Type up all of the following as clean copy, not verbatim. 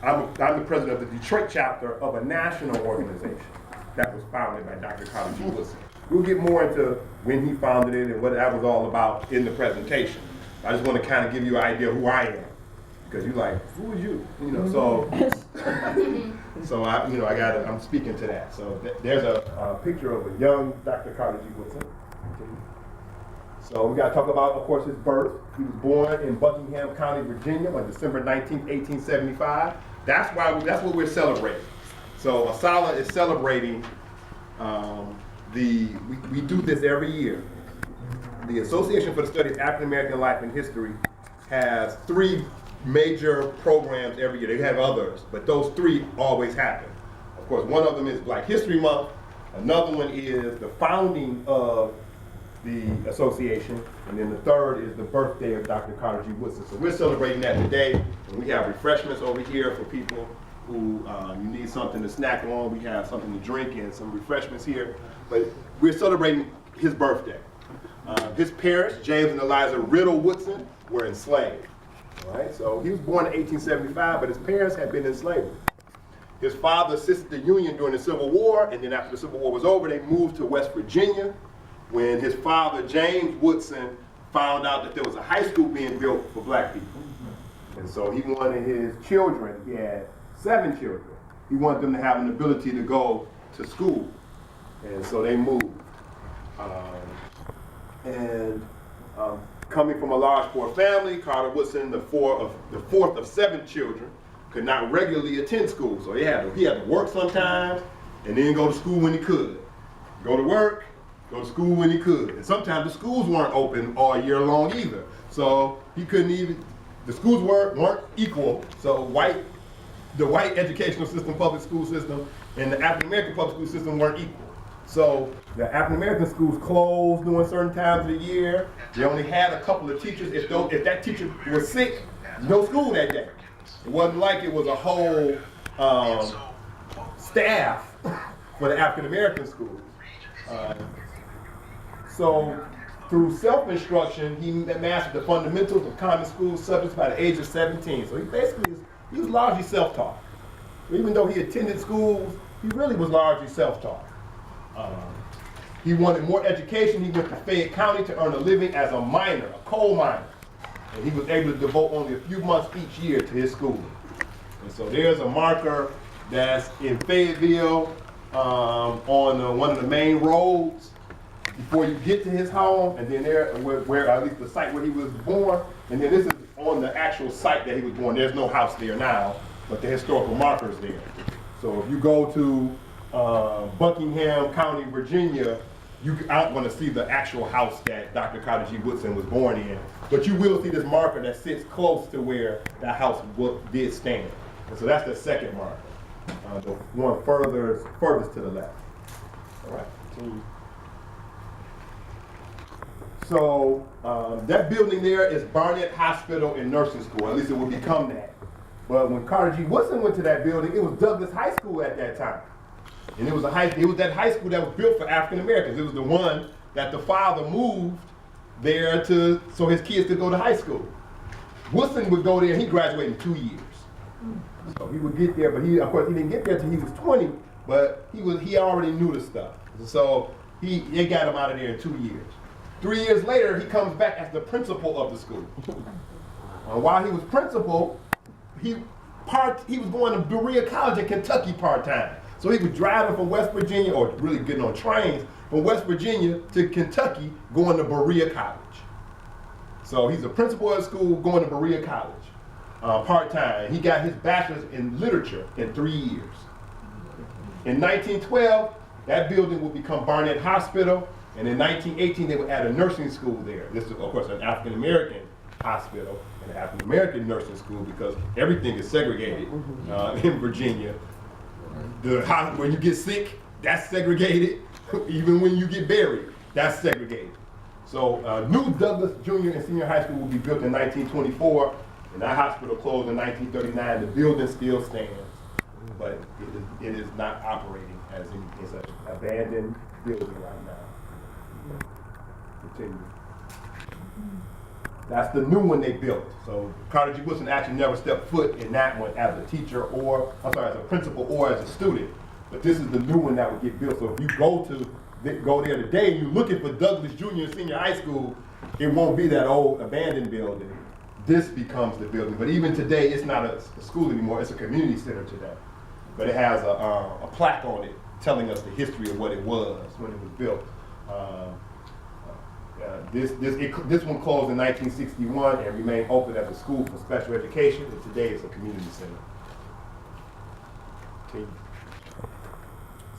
I'm the president of the Detroit chapter of a national organization that was founded by Dr. Carter G. Woodson. We'll get more into when he founded it and what that was all about in the presentation. I just want to kind of give you an idea of who I am, because you're like, who is you? You know, so I'm speaking to that. So there's a picture of a young Dr. Carter G. Woodson. So we got to talk about, of course, his birth. He was born in Buckingham County, Virginia, on December 19th, 1875. That's what we're celebrating. So ASALH is celebrating we do this every year. The Association for the Study of African American Life and History has 3 major programs every year. They have others, but those 3 always happen. Of course, one of them is Black History Month. Another one is the founding of the association, and then the third is the birthday of Dr. Carter G. Woodson. So we're celebrating that today, and we have refreshments over here for people who you need something to snack on. We have something to drink and some refreshments here, but we're celebrating his birthday. His parents, James and Eliza Riddle Woodson, were enslaved. All right, so he was born in 1875, but his parents had been in slavery. His father assisted the Union during the Civil War, and then after the Civil War was over, they moved to West Virginia, when his father, James Woodson, found out that there was a high school being built for black people. And so he wanted his children, he had 7 children, he wanted them to have an ability to go to school. And so they moved. Coming from a large poor family, Carter Woodson, the fourth of 7 children, could not regularly attend school. So he had to work sometimes, and then go to school when he could. Go to work, go to school when he could. And sometimes the schools weren't open all year long either. So he couldn't even, the schools weren't equal. So the white educational system, public school system, and the African American public school system weren't equal. So the African American schools closed during certain times of the year. They only had a couple of teachers. If that teacher was sick, no school that day. It wasn't like it was a whole staff for the African American schools. So through self-instruction, he mastered the fundamentals of common school subjects by the age of 17. So he was largely self-taught. Even though he attended schools, he really was largely self-taught. He wanted more education. He went to Fayette County to earn a living as a miner, a coal miner. And he was able to devote only a few months each year to his schooling. And so there's a marker that's in Fayetteville on one of the main roads before you get to his home, and then there, where at least the site where he was born, and then this is on the actual site that he was born. There's no house there now, but the historical marker is there. So if you go to Buckingham County, Virginia, you aren't going to see the actual house that Dr. Carter G. Woodson was born in, but you will see this marker that sits close to where that house did stand. And so that's the second marker, the one furthest to the left. All right, continue. So that building there is Barnett Hospital and Nursing School, at least it would become that. But when Carter G. Woodson went to that building, it was Douglas High School at that time. And it was that high school that was built for African Americans. It was the one that the father moved there so his kids could go to high school. Woodson would go there, he graduated in 2 years. So he would get there, but of course he didn't get there until he was 20, but he already knew the stuff. So they got him out of there in 2 years. 3 years later, he comes back as the principal of the school. While he was principal, he was going to Berea College in Kentucky part-time. So he was driving from West Virginia, or really getting on trains, from West Virginia to Kentucky, going to Berea College. So he's a principal at school, going to Berea College, part-time. He got his bachelor's in literature in 3 years. In 1912, that building would become Barnett Hospital, and in 1918, they would add a nursing school there. This is, of course, an African-American hospital and an African-American nursing school, because everything is segregated in Virginia. When you get sick, that's segregated. Even when you get buried, that's segregated. So new Douglas Junior and Senior High School will be built in 1924, and that hospital closed in 1939. The building still stands, but it is not operating as anything. It's an abandoned building right now. Continue. That's the new one they built. So Carter G. Woodson actually never stepped foot in that one as a teacher or, I'm sorry, as a principal or as a student. But this is the new one that would get built. So if you go there today and you're looking for Douglas Junior and Senior High School, it won't be that old abandoned building. This becomes the building. But even today, it's not a school anymore. It's a community center today. But it has a plaque on it telling us the history of what it was when it was built. This one closed in 1961 and remained open as a school for special education, and today it's a community center.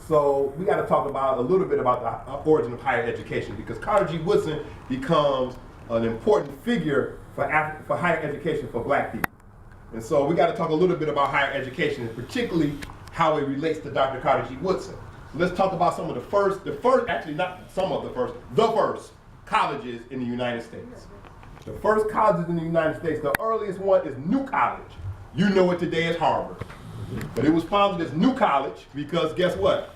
So we got to talk about a little bit about the origin of higher education, because Carter G. Woodson becomes an important figure for higher education for black people. And so we got to talk a little bit about higher education, and particularly how it relates to Dr. Carter G. Woodson. So let's talk about some of the first colleges in the United States. The first colleges in the United States, the earliest one is New College. You know it today as Harvard. But it was founded as New College because guess what?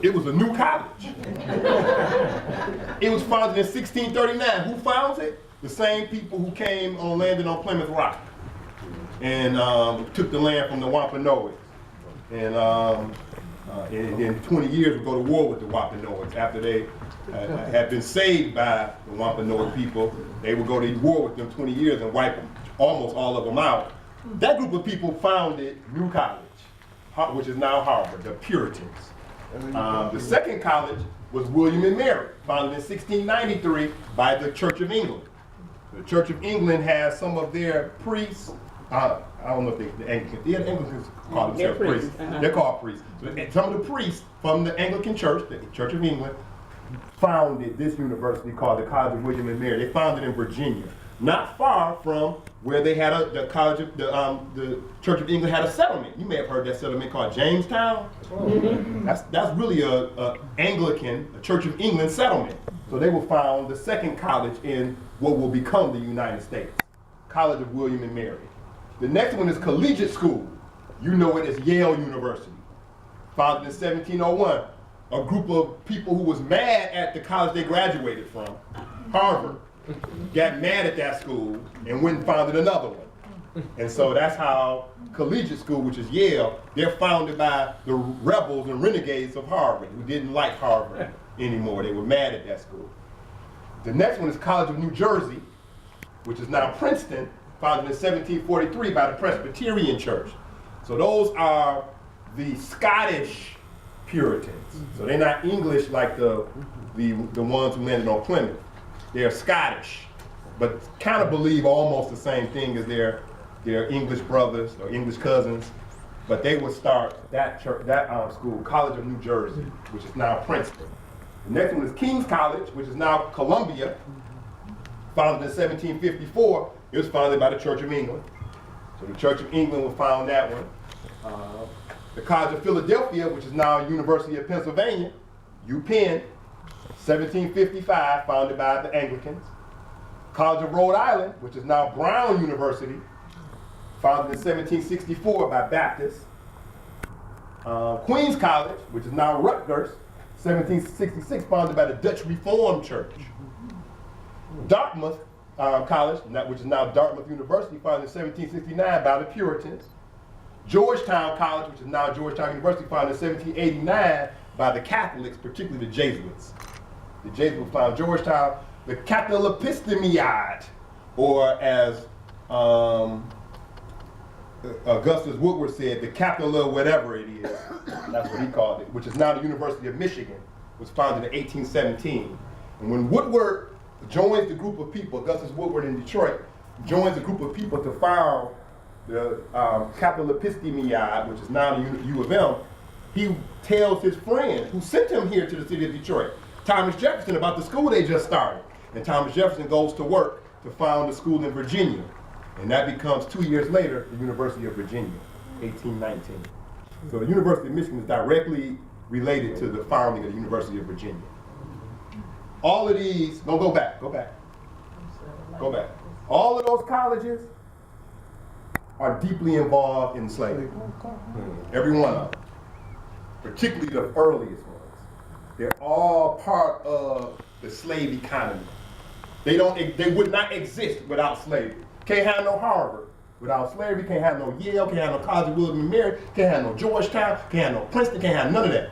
It was a new college. It was founded in 1639. Who founds it? The same people who landed on Plymouth Rock and took the land from the Wampanoags. And in 20 years we'll go to war with the Wampanoags. After they had been saved by the Wampanoag people, they would go to war with them 20 years and wipe almost all of them out. That group of people founded New College, which is now Harvard, the Puritans. The second college was William and Mary, founded in 1693 by the Church of England. The Church of England has some of their priests, I don't know if the Anglicans call themselves priests. They're called priests. So some of the priests from the Anglican Church, the Church of England, founded this university called the College of William and Mary. They founded it in Virginia, not far from where they had the Church of England had a settlement. You may have heard that settlement called Jamestown. That's really a Anglican, a Church of England settlement. So they will found the second college in what will become the United States, College of William and Mary. The next one is collegiate school. You know it as Yale University, founded in 1701. A group of people who was mad at the college they graduated from, Harvard, got mad at that school and went and founded another one. And so that's how collegiate school, which is Yale, they're founded by the rebels and renegades of Harvard who didn't like Harvard anymore. They were mad at that school. The next one is College of New Jersey, which is now Princeton, founded in 1743 by the Presbyterian Church. So those are the Scottish Puritans. So they're not English like the ones who landed on Plymouth. They're Scottish, but kind of believe almost the same thing as their English brothers or English cousins. But they would start that school, College of New Jersey, which is now Princeton. The next one is King's College, which is now Columbia, founded in 1754. It was founded by the Church of England. So the Church of England will found that one. The College of Philadelphia, which is now University of Pennsylvania, UPenn, 1755, founded by the Anglicans. College of Rhode Island, which is now Brown University, founded in 1764 by Baptists. Queen's College, which is now Rutgers, 1766, founded by the Dutch Reformed Church. Dartmouth College, which is now Dartmouth University, founded in 1769 by the Puritans. Georgetown College, which is now Georgetown University, founded in 1789 by the Catholics, particularly the Jesuits. The Jesuits founded Georgetown. The Capital Epistemiad, or as Augustus Woodward said, the capital of whatever it is, that's what he called it, which is now the University of Michigan, was founded in 1817. And when Woodward joins the group of people, Augustus Woodward in Detroit, joins a group of people to found the Capital Epistemiad, which is now the U of M, he tells his friend who sent him here to the city of Detroit, Thomas Jefferson, about the school they just started. And Thomas Jefferson goes to work to found a school in Virginia. And that becomes 2 years later, the University of Virginia, 1819. So the University of Michigan is directly related to the founding of the University of Virginia. All of these, no, go back. All of those colleges are deeply involved in slavery. Every one of them, particularly the earliest ones. They're all part of the slave economy. They would not exist without slavery. Can't have no Harvard without slavery. Can't have no Yale. Can't have no College of William and Mary. Can't have no Georgetown. Can't have no Princeton. Can't have none of that.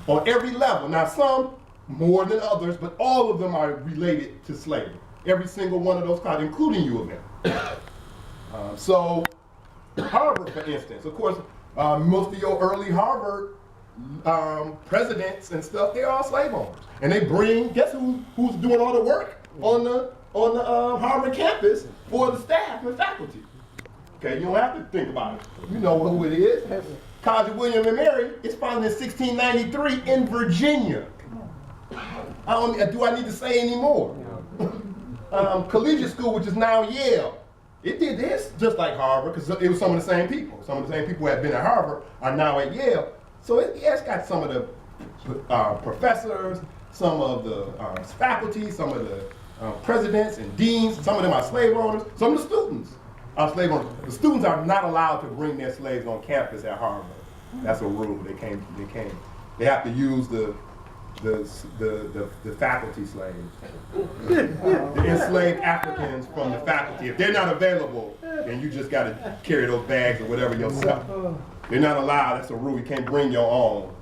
On every level. Now some more than others, but all of them are related to slavery. Every single one of those colleges, including U of M. So Harvard, for instance, of course, most of your early Harvard presidents and stuff, they're all slave owners. And they bring, guess who's doing all the work on the Harvard campus for the staff and faculty? Okay, you don't have to think about it. You know who it is. College of William and Mary is founded in 1693 in Virginia. Do I need to say any more? Collegiate School, which is now Yale, it did this just like Harvard because it was some of the same people. Some of the same people who had been at Harvard are now at Yale. So it's got some of the professors, some of the faculty, some of the presidents and deans. Some of them are slave owners. Some of the students are slave owners. The students are not allowed to bring their slaves on campus at Harvard. That's a rule. They have to use the faculty slaves, the enslaved Africans from the faculty. If they're not available, then you just got to carry those bags or whatever yourself. They're not allowed. That's a rule. You can't bring your own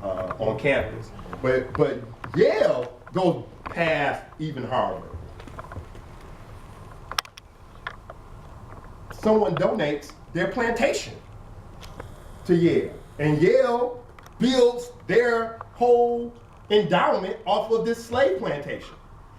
on campus. But Yale goes past even Harvard. Someone donates their plantation to Yale, and Yale builds their whole endowment off of this slave plantation.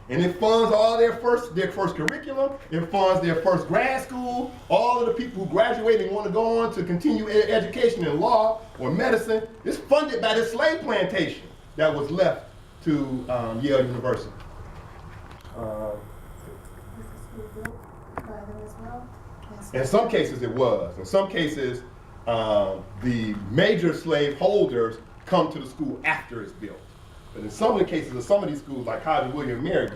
And it funds all their first curriculum, it funds their first grad school, all of the people who graduate and want to go on to continue education in law or medicine. It's funded by this slave plantation that was left to Yale University. In some cases it was. In some cases, the major slave holders come to the school after it's built. But in some of the cases of some of these schools, like College of William and Mary,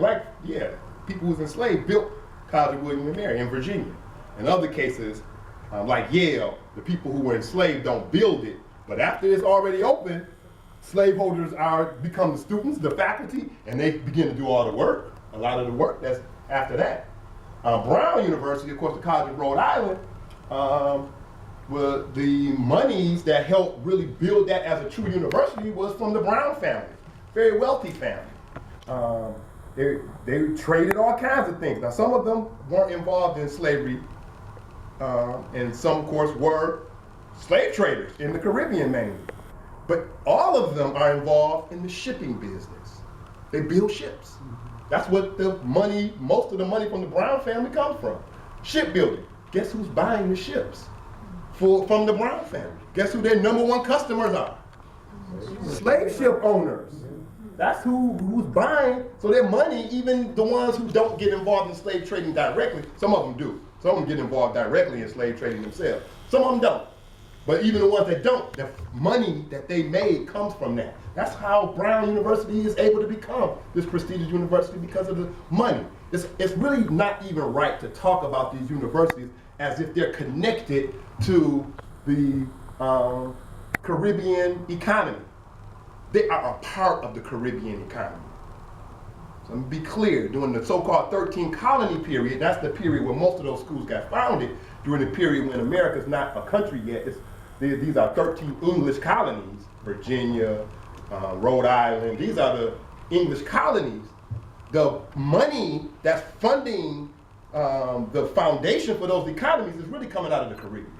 people who was enslaved built College of William and Mary in Virginia. In other cases, like Yale, the people who were enslaved don't build it, but after it's already open, slaveholders become the students, the faculty, and they begin to do all the work, a lot of the work that's after that. Brown University, of course, the College of Rhode Island, the monies that helped really build that as a true university was from the Brown family. Very wealthy family. They traded all kinds of things. Now, some of them weren't involved in slavery, and some, of course, were slave traders in the Caribbean mainly. But all of them are involved in the shipping business. They build ships. That's what most of the money from the Brown family comes from. Shipbuilding. Guess who's buying the ships from the Brown family? Guess who their #1 customers are? Slave ship owners. That's who's buying. So their money, even the ones who don't get involved in slave trading directly, some of them do. Some of them get involved directly in slave trading themselves. Some of them don't. But even the ones that don't, the money that they made comes from that. That's how Brown University is able to become this prestigious university, because of the money. It's really not even right to talk about these universities as if they're connected to the Caribbean economy. They are a part of the Caribbean economy. So let me be clear, during the so-called 13 colony period, that's the period where most of those schools got founded, during the period when America's not a country yet. These are 13 English colonies, Virginia, Rhode Island. These are the English colonies. The money that's funding the foundation for those economies is really coming out of the Caribbean.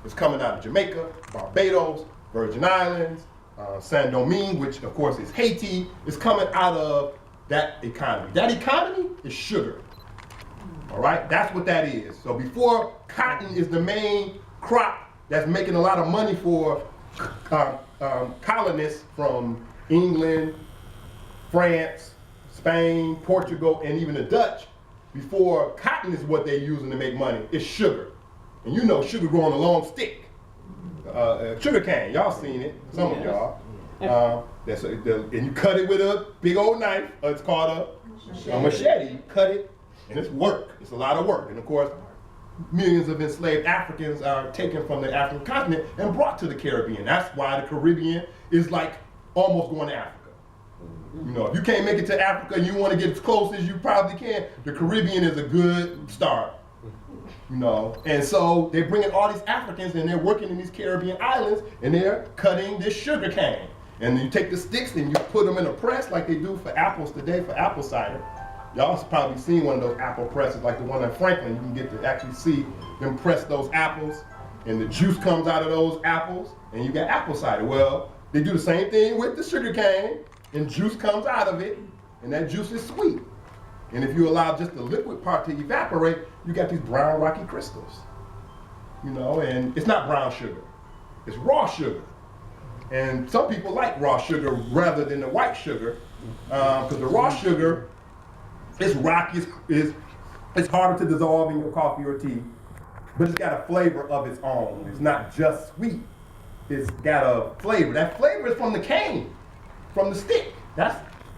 It's coming out of Jamaica, Barbados, Virgin Islands, Saint Domingue, which of course is Haiti. It's coming out of that economy. That economy is sugar. All right, that's what that is. So before cotton is the main crop that's making a lot of money for colonists from England, France, Spain, Portugal, and even the Dutch, before cotton is what they're using to make money, it's sugar. And you know sugar grow on a long stick. Sugar cane, y'all seen it, some of y'all. And you cut it with a big old knife, it's called a machete. You cut it, and it's work. It's a lot of work. And of course, millions of enslaved Africans are taken from the African continent and brought to the Caribbean. That's why the Caribbean is like almost going to Africa. You know, if you can't make it to Africa and you want to get as close as you probably can, the Caribbean is a good start. You know, and so they're bringing all these Africans and they're working in these Caribbean islands and they're cutting this sugar cane. And you take the sticks and you put them in a press like they do for apples today for apple cider. Y'all probably seen one of those apple presses like the one in Franklin. You can get to actually see them press those apples and the juice comes out of those apples and you got apple cider. Well, they do the same thing with the sugar cane and juice comes out of it and that juice is sweet. And if you allow just the liquid part to evaporate, you got these brown rocky crystals. You know, and it's not brown sugar, it's raw sugar. And some people like raw sugar rather than the white sugar, because the raw sugar is rocky, it's harder to dissolve in your coffee or tea, but it's got a flavor of its own. It's not just sweet, it's got a flavor. That flavor is from the cane, from the stick.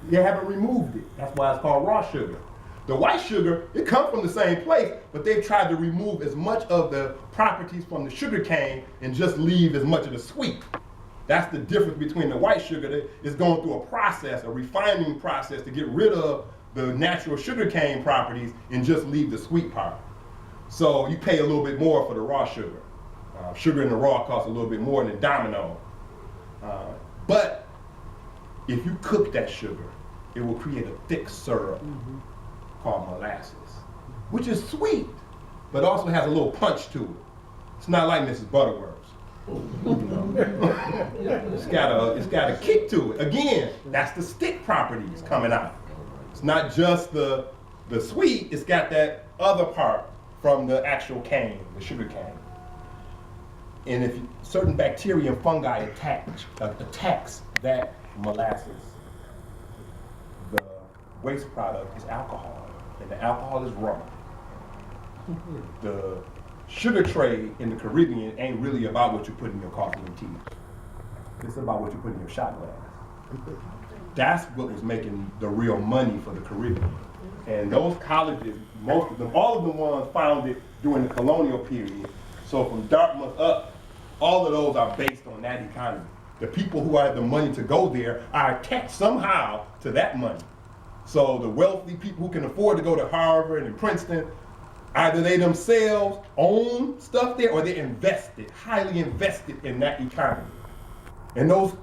They haven't removed it. That's why it's called raw sugar. The white sugar, it comes from the same place, but they've tried to remove as much of the properties from the sugar cane and just leave as much of the sweet. That's the difference between the white sugar that is going through a process, a refining process to get rid of the natural sugar cane properties and just leave the sweet part. So you pay a little bit more for the raw sugar. Sugar in the raw costs a little bit more than Domino. But if you cook that sugar, it will create a thick syrup called molasses, which is sweet, but also has a little punch to it. It's not like Mrs. Butterworth's. You know? It's got a kick to it. Again, that's the stick properties coming out. It's not just the sweet, it's got that other part from the actual cane, the sugar cane. And if certain bacteria and fungi attacks that molasses, the waste product is alcohol, and the alcohol is rum. The sugar trade in the Caribbean ain't really about what you put in your coffee and tea. It's about what you put in your shot glass. That's what was making the real money for the Caribbean. And those colleges, most of them, all of the ones founded during the colonial period, so from Dartmouth up, all of those are based on that economy. The people who have the money to go there are attached somehow to that money. So the wealthy people who can afford to go to Harvard and Princeton, either they themselves own stuff there or they're invested, highly invested in that economy. And those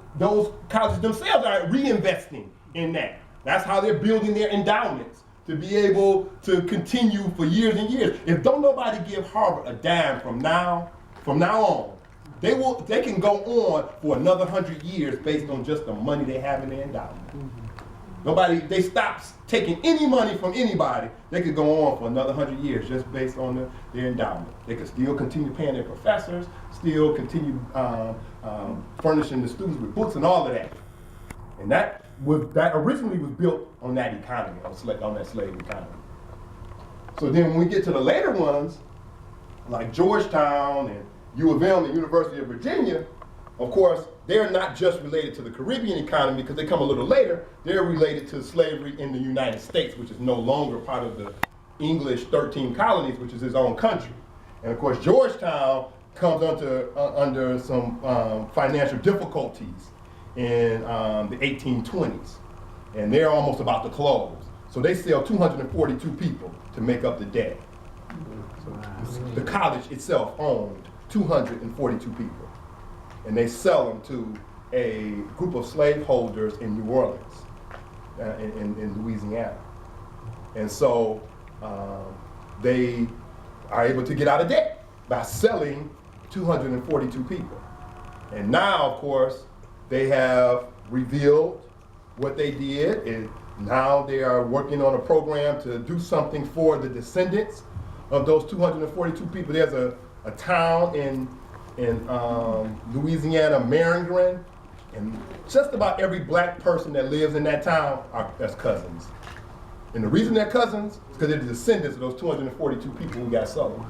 colleges themselves are reinvesting in that. That's how they're building their endowments to be able to continue for years and years. If don't nobody give Harvard a dime from now on, they can go on for another 100 years based on just the money they have in their endowment. They stop taking any money from anybody, they could go on for another 100 years just based on their endowment. They could still continue paying their professors, still continue furnishing the students with books and all of that. And that originally was built on that economy, on that slave economy. So then when we get to the later ones, like Georgetown and U of M and University of Virginia, of course, they're not just related to the Caribbean economy because they come a little later. They're related to slavery in the United States, which is no longer part of the English 13 colonies, which is his own country. And of course, Georgetown comes under some financial difficulties in the 1820s. And they're almost about to close. So they sell 242 people to make up the debt. So the college itself owned 242 people. And they sell them to a group of slaveholders in New Orleans, in Louisiana. And so they are able to get out of debt by selling 242 people. And now, of course, they have revealed what they did, and now they are working on a program to do something for the descendants of those 242 people. There's a town in Louisiana, Maringouin, and just about every black person that lives in that town that's cousins. And the reason they're cousins is because they're the descendants of those 242 people who got sold.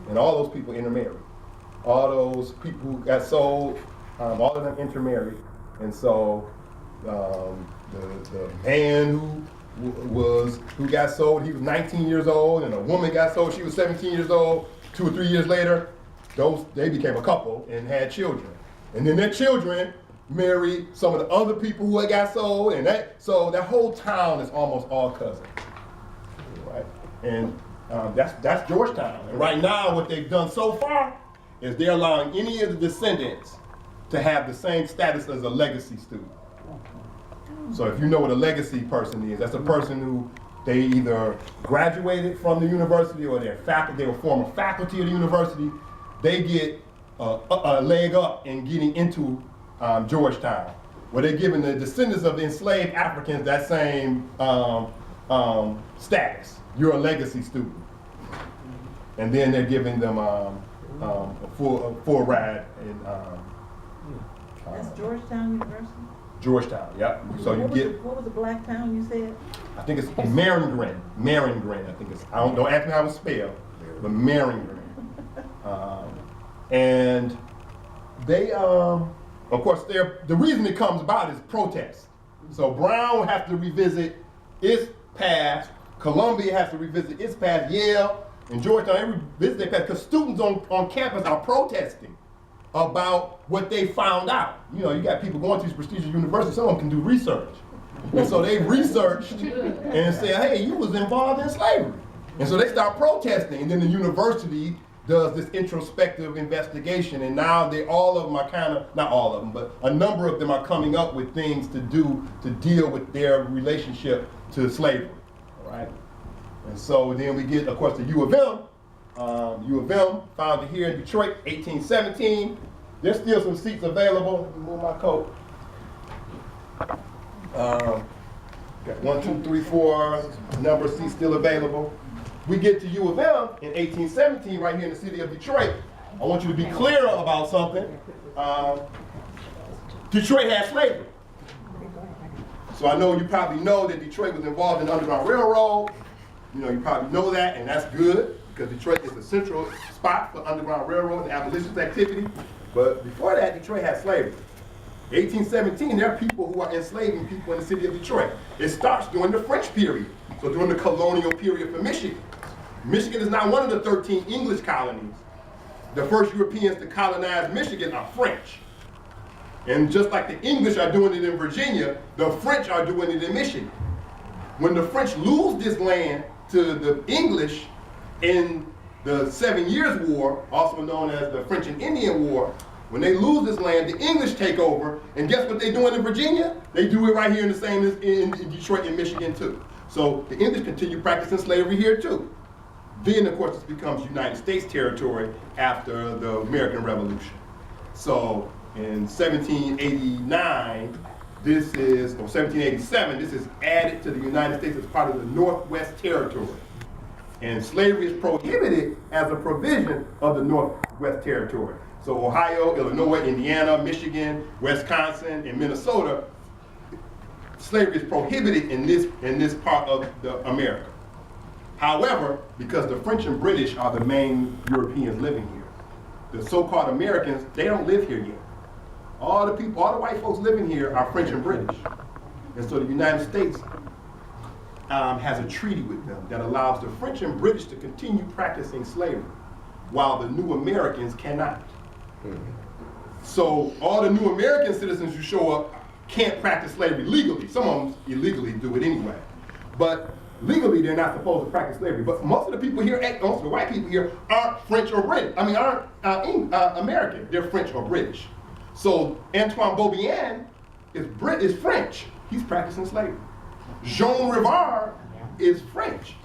And all those people intermarried. All those people who got sold, all of them intermarried. And so the man who got sold, he was 19 years old, and a woman got sold, she was 17 years old. 2 or 3 years later, they became a couple and had children. And then their children married some of the other people who had got sold, and so that whole town is almost all cousins, right? And that's Georgetown. And right now, what they've done so far is they're allowing any of the descendants to have the same status as a legacy student. So if you know what a legacy person is, that's a person who they either graduated from the university or they're faculty, they were former faculty of the university. They get a leg up in getting into Georgetown, where they're giving the descendants of the enslaved Africans that same status. You're a legacy student. And then they're giving them a full ride in that's Georgetown University? Georgetown, yep. So you get. What was the black town you said? I think it's Maringren. Maringren, I think it's. Don't ask me how it's spelled, but Maringren. And they, of course, the reason it comes about is protest. So Brown has to revisit its past. Columbia has to revisit its past. Yale and Georgetown, every visit their past, because students on campus are protesting about what they found out. You know, you got people going to these prestigious universities, some of them can do research. And so they researched and said, hey, you was involved in slavery. And so they start protesting, and then the university does this introspective investigation, and now all of them are kind of, not all of them, but a number of them are coming up with things to do to deal with their relationship to slavery, all right? And so then we get, of course, the U of M. U of M, founded here in Detroit, 1817. There's still some seats available. Let me move my coat. Got 1, 2, 3, 4 number of seats still available. We get to U of M in 1817, right here in the city of Detroit. I want you to be clear about something. Detroit had slavery. So I know you probably know that Detroit was involved in the Underground Railroad. You know, you probably know that, and that's good, because Detroit is the central spot for Underground Railroad and abolitionist activity. But before that, Detroit had slavery. 1817, there are people who are enslaving people in the city of Detroit. It starts during the French period, so during the colonial period for Michigan. Michigan is not one of the 13 English colonies. The first Europeans to colonize Michigan are French. And just like the English are doing it in Virginia, the French are doing it in Michigan. When the French lose this land to the English in the 7 Years' War, also known as the French and Indian War, when they lose this land, the English take over, and guess what they're doing in Virginia? They do it right here in the same as in Detroit and Michigan too. So the English continue practicing slavery here too. Then, of course, this becomes United States territory after the American Revolution. So in 1789, or 1787, this is added to the United States as part of the Northwest Territory. And slavery is prohibited as a provision of the Northwest Territory. So Ohio, Illinois, Indiana, Michigan, Wisconsin, and Minnesota, slavery is prohibited in this part of America. However, because the French and British are the main Europeans living here, the so-called Americans, they don't live here yet. All the white folks living here are French and British. And so the United States has a treaty with them that allows the French and British to continue practicing slavery, while the new Americans cannot. So all the new American citizens who show up can't practice slavery legally. Some of them illegally do it anyway. But legally, they're not supposed to practice slavery. But most of the people here, most of the white people here, aren't French or British. I mean, aren't American. They're French or British. So Antoine Beaubien is French. He's practicing slavery. Jean Rivard is French.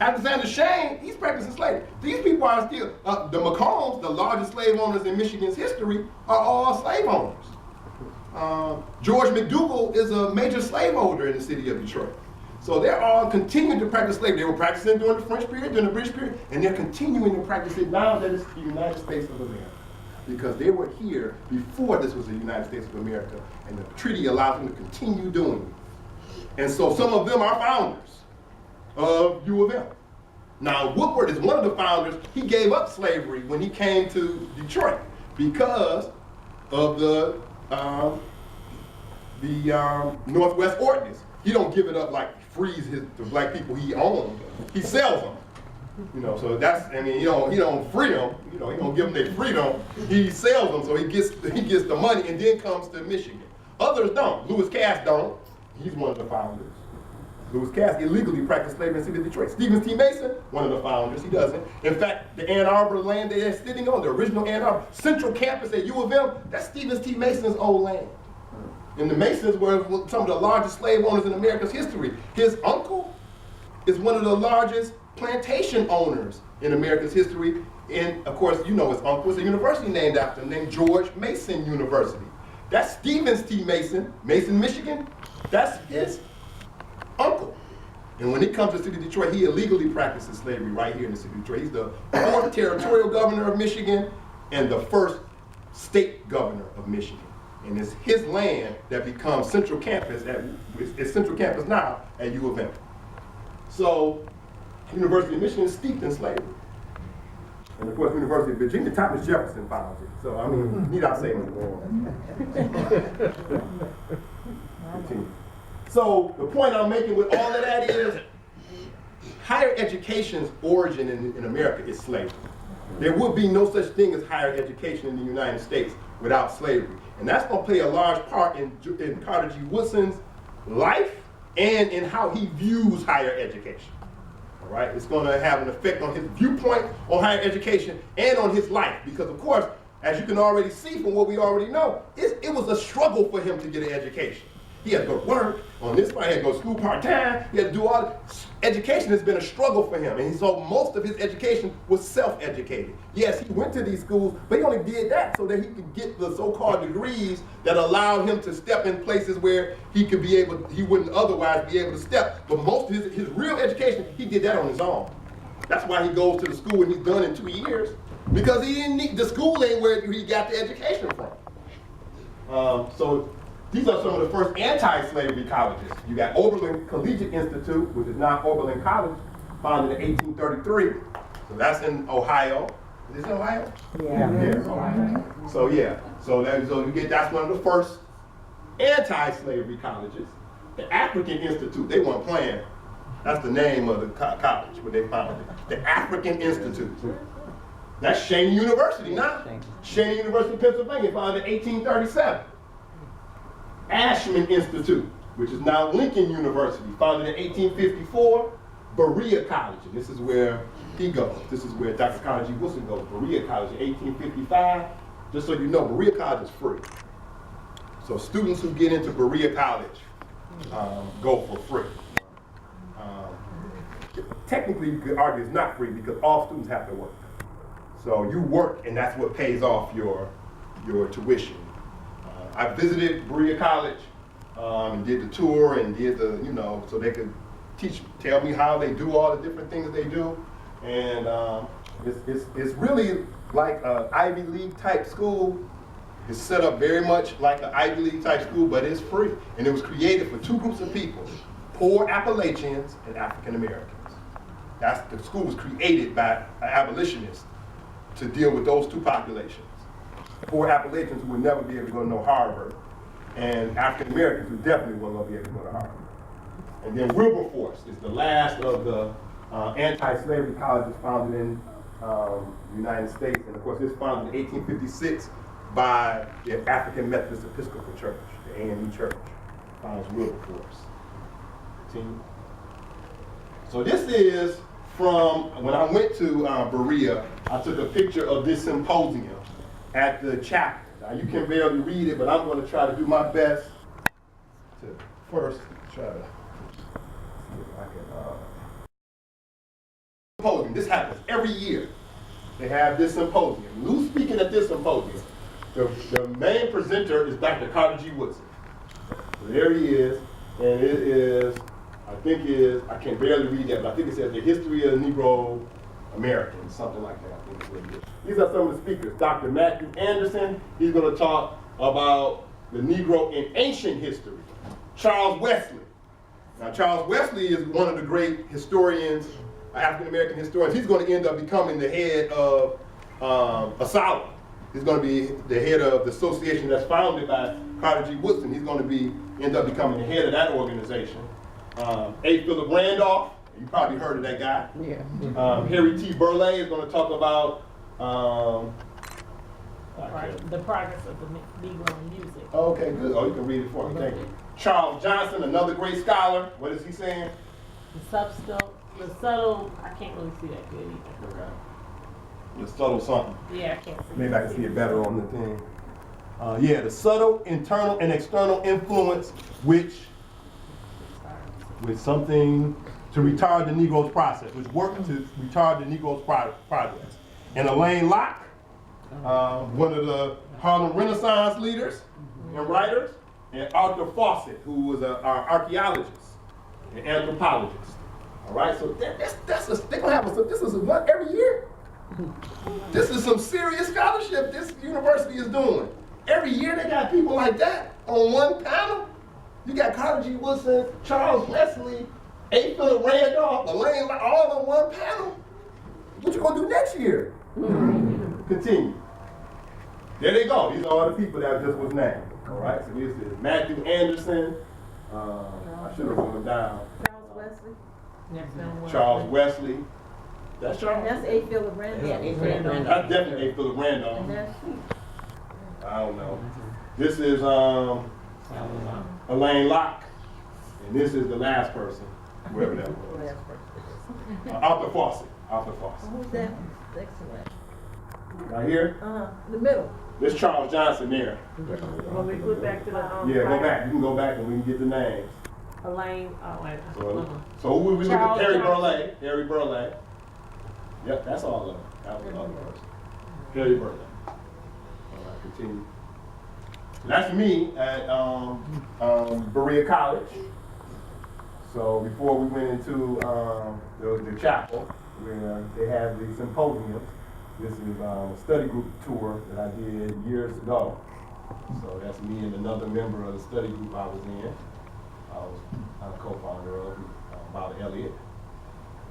Alexander Shane, he's practicing slavery. These people are still, the McCombs, the largest slave owners in Michigan's history, are all slave owners. George McDougal is a major slaveholder in the city of Detroit. So they're all continuing to practice slavery. They were practicing during the French period, during the British period, and they're continuing to practice it now that it's the United States of America. Because they were here before this was the United States of America, and the treaty allows them to continue doing it. And so some of them are founders of U of M. Now, Woodward is one of the founders. He gave up slavery when he came to Detroit because of the Northwest Ordinance. He don't give it up like freeze the black people he owned. He sells them. You know, so that's, I mean, he don't free them. You know, he don't give them their freedom. He sells them, so he gets the money and then comes to Michigan. Others don't. Lewis Cass don't. He's one of the founders. Lewis Cass illegally practiced slavery in the city of Detroit. Stephen T. Mason, one of the founders, he doesn't. In fact, the Ann Arbor land they're sitting on, the original Ann Arbor Central Campus at U of M, that's Stephen T. Mason's old land. And the Masons were some of the largest slave owners in America's history. His uncle is one of the largest plantation owners in America's history. And of course, you know his uncle is a university named after him, named George Mason University. That's Stevens T. Mason, Mason, Michigan. That's his uncle. And when he comes to the city of Detroit, he illegally practices slavery right here in the city of Detroit. He's the 4th territorial governor of Michigan and the 1st state governor of Michigan. And it's his land that becomes Central Campus, it's Central Campus now at U of M. So, University of Michigan is steeped in slavery. And of course, University of Virginia, Thomas Jefferson founded it. So, I mean, need I say much more? Continue. So, the point I'm making with all of that is, higher education's origin in America is slavery. There would be no such thing as higher education in the United States without slavery. And that's going to play a large part in Carter G. Woodson's life and in how he views higher education. All right? It's going to have an effect on his viewpoint on higher education and on his life. Because, of course, as you can already see from what we already know, it was a struggle for him to get an education. He had to go to work on this part, he had to go to school part-time, he had to do all. Education has been a struggle for him, and so most of his education was self-educated. Yes, he went to these schools, but he only did that so that he could get the so-called degrees that allowed him to step in places where he wouldn't otherwise be able to step. But most of his real education, he did that on his own. That's why he goes to the school and he's done in 2 years, because he didn't need, the school ain't where he got the education from. So these are some of the first anti-slavery colleges. You got Oberlin Collegiate Institute, which is now Oberlin College, founded in 1833. So that's in Ohio. Is it Ohio? Yeah. Ohio. So yeah, that's one of the first anti-slavery colleges. The African Institute, they weren't playing. That's the name of the college where they founded it. The African Institute. That's Cheyney University now. Cheyney University, Pennsylvania, founded in 1837. Ashman Institute, which is now Lincoln University, founded in 1854. Berea College, and this is where he goes. This is where Dr. Carter G. Woodson goes. Berea College in 1855. Just so you know, Berea College is free. So students who get into Berea College go for free. Technically, you could argue it's not free because all students have to work. So you work, and that's what pays off your tuition. I visited Berea College and did the tour and did the, so they could tell me how they do all the different things they do. And it's really like an Ivy League type school. It's set up very much like an Ivy League type school, but it's free. And it was created for 2 groups of people, poor Appalachians and African Americans. The school was created by abolitionists to deal with those 2 populations. Poor Appalachians who would never be able to go to Harvard, and African Americans who definitely won't be able to go to Harvard. And then Wilberforce is the last of the anti-slavery colleges founded in the United States. And of course, it's founded in 1856 by the African Methodist Episcopal Church, the AME Church, founds Wilberforce. So this is from, when I went to Berea, I took a picture of this symposium at the chapel. Now you can barely read it, but I'm going to try to do my best to first try to see if I can. Symposium. This happens every year. They have this symposium. Who's speaking at this symposium? The main presenter is Dr. Carter G. Woodson. So there he is, and it is, I can barely read that, but I think it says the history of Negro Americans, something like that. I think it's what it is. These are some of the speakers. Dr. Matthew Anderson, he's going to talk about the Negro in ancient history. Charles Wesley. Now, Charles Wesley is one of the great historians, African-American historians. He's going to end up becoming the head of ASALH. He's going to be the head of the association that's founded by Carter G. Woodson. He's going to end up becoming the head of that organization. A. Philip Randolph, You probably heard of that guy. Yeah. Harry T. Burleigh is going to talk about The progress of the Negro in music. okay, good. Oh, you can read it for me. Thank you. Charles Johnson, another great scholar. What is he saying? The subtle, I can't really see that good either. Okay. The subtle something. Yeah, I can't see. Maybe I can see it better on the thing. Yeah, the subtle internal and external influence with something to retard the Negro's process, which worked to retard the Negro's progress. And Elaine Locke, one of the Harlem Renaissance leaders and writers, and Arthur Fawcett, who was an archaeologist and anthropologist. All right, so they're gonna have this is what every year. This is some serious scholarship this university is doing. Every year they got people like that on one panel. You got Carter G. Woodson, Charles Wesley, A. Philip Randolph, Elaine, all on one panel. What you gonna do next year? Continue. There they go. These are all the people that just was named. All right. So this is Matthew Anderson. I should have wrote them down. Charles Wesley. Charles Wesley. That's Charles. That's A. Philip Randolph. Yeah, A. Philip Randolph. That's definitely A. Philip Randolph. And that's I don't know. This is Elaine Locke, and this is the last person, whoever that was. Arthur Fawcett. Arthur Fawcett. who's that? Excellent. Right here. The middle. This Charles Johnson there. When we flip back to the Yeah, go back. You can go back and we can get the names. Elaine, oh wait. So who we look at? Charles Harry Johnson. Burleigh. Harry Burleigh. Yep, that's all of them. That was the other person. Harry Burleigh. All right, continue. That's me at Berea College. So before we went into the chapel, where they had the symposium, this is a study group tour that I did years ago. So that's me and another member of the study group I was in. I'm a co-founder of Bob Elliott.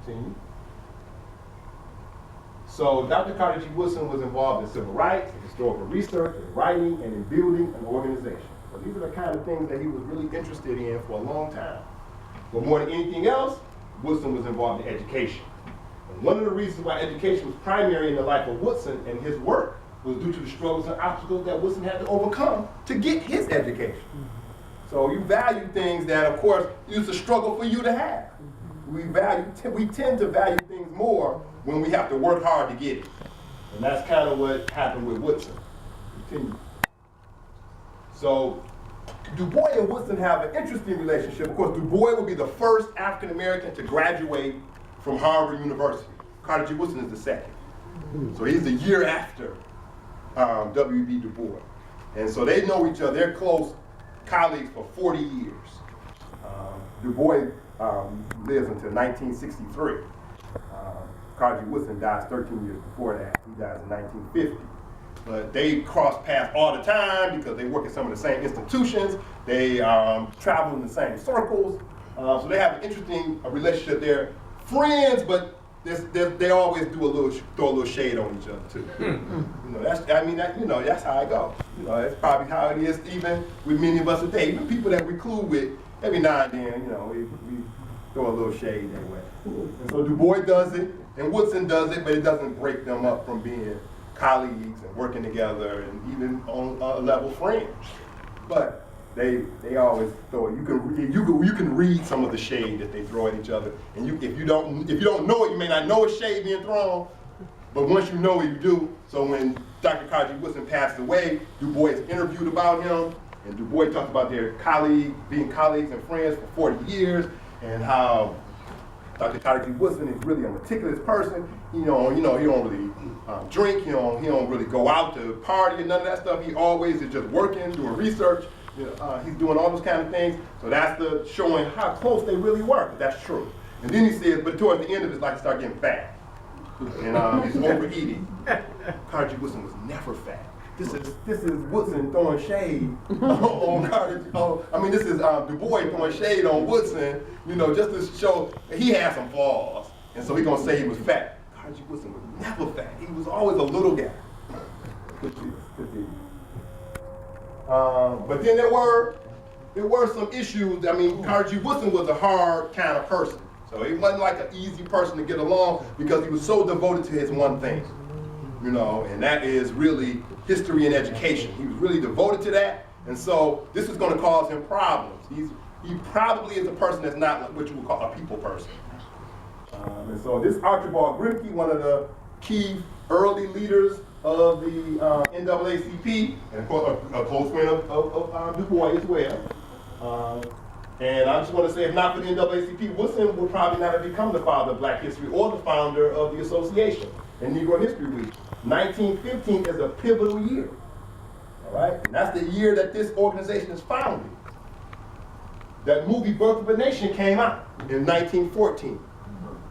Continue. So Dr. Carter G. Woodson was involved in civil rights, in historical research, in writing, and in building an organization. So these are the kind of things that he was really interested in for a long time. But more than anything else, Woodson was involved in education. And one of the reasons why education was primary in the life of Woodson and his work was due to the struggles and obstacles that Woodson had to overcome to get his education. So you value things that, of course, used to struggle for you to have. We tend to value things more when we have to work hard to get it. And that's kind of what happened with Woodson. Continue. So Du Bois and Woodson have an interesting relationship. Of course, Du Bois will be the first African American to graduate from Harvard University. Carter G. Woodson is the second. So he's the year after W.B. Du Bois. And so they know each other. They're close colleagues for 40 years. Du Bois lives until 1963. Carter G. Woodson dies 13 years before that. He dies in 1950. But they cross paths all the time because they work in some of the same institutions. They travel in the same circles. So they have an interesting relationship. They're friends, but they always throw a little shade on each other too. That's how it goes. That's probably how it is even with many of us today. Even people that we cool with, every now and then, we throw a little shade that way. And so Du Bois does it, and Woodson does it, but it doesn't break them up from being colleagues and working together and even on a level friends. But they always throw it. You can read some of the shade that they throw at each other, and if you don't know it, you may not know it's shade being thrown, but once you know it, you do. So when Dr. Carter G. Woodson passed away, Du Bois interviewed about him, and Du Bois talked about their being colleagues and friends for 40 years, and how Dr. Carter G. Woodson is really a meticulous person. He don't really drink. He don't really go out to party and none of that stuff. He always is just working, doing research. He's doing all those kind of things. So that's showing how close they really were. But that's true. And then he says, but towards the end of his life, he started getting fat. And he's overeating. Carter G. Woodson was never fat. This is Woodson throwing shade on Carter. This is Du Bois throwing shade on Woodson, just to show he had some flaws. And so he's going to say he was fat. Carter G. Woodson was never fat. He was always a little guy. But then there were some issues. Carter G. Woodson was a hard kind of person. So he wasn't like an easy person to get along because he was so devoted to his one thing, you know, and that is really history and education. He was really devoted to that, and so this is going to cause him problems. He probably is a person that's not what you would call a people person. And so this Archibald Grimke, one of the key early leaders of the NAACP, and of course a close friend of Du Bois as well. And I just want to say, if not for the NAACP, Woodson would probably not have become the father of Black history or the founder of the association and Negro History Week. 1915 is a pivotal year, all right? And that's the year that this organization is founded. That movie Birth of a Nation came out in 1914,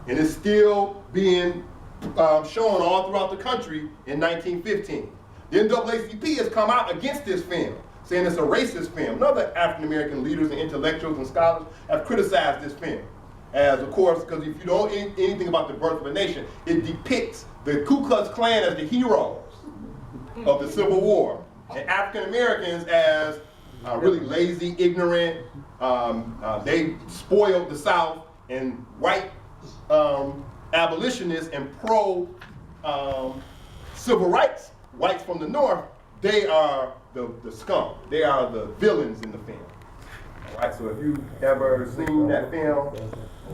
and it's still being shown all throughout the country in 1915. The NAACP has come out against this film, saying it's a racist film. Other African-American leaders and intellectuals and scholars have criticized this film. As, of course, because if you know anything about the Birth of a Nation, it depicts the Ku Klux Klan as the heroes of the Civil War, and African-Americans as really lazy, ignorant. They spoiled the South, and white abolitionists and pro-civil rights, whites from the North, they are the scum. They are the villains in the film. All right, so if you've ever seen that film,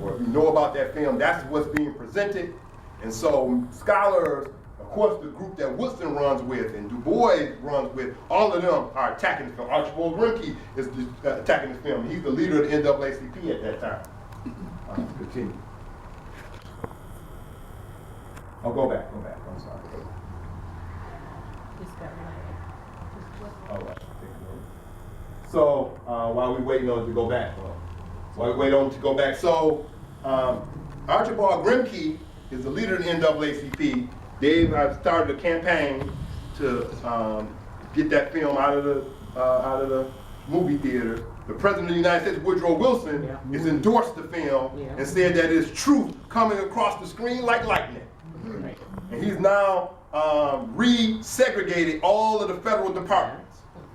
or if you know about that film, that's what's being presented. And so scholars, of course, the group that Woodson runs with and Du Bois runs with, all of them are attacking the film. Archibald Grimke is attacking the film. He's the leader of the NAACP at that time. Continue. Oh, go back, I'm sorry. Just got right. All right. So while we waiting on it to go back, so Archibald Grimke is the leader of the NAACP. They've started a campaign to get that film out of the movie theater. The President of the United States, Woodrow Wilson, has endorsed the film and said that it's truth coming across the screen like lightning. And he's now re-segregated all of the federal departments.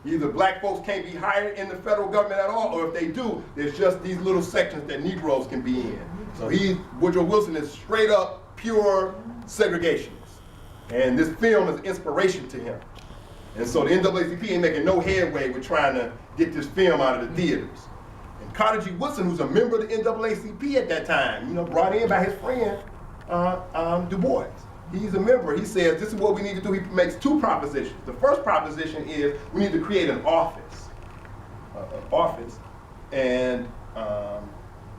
Either black folks can't be hired in the federal government at all, or if they do, there's just these little sections that Negroes can be in. So Woodrow Wilson is straight up pure segregationist. And this film is inspiration to him. And so the NAACP ain't making no headway with trying to get this film out of the theaters. And Carter G. Woodson, who's a member of the NAACP at that time, brought in by his friend, Du Bois. He's a member. He says, this is what we need to do. He makes two propositions. The first proposition is we need to create an office, and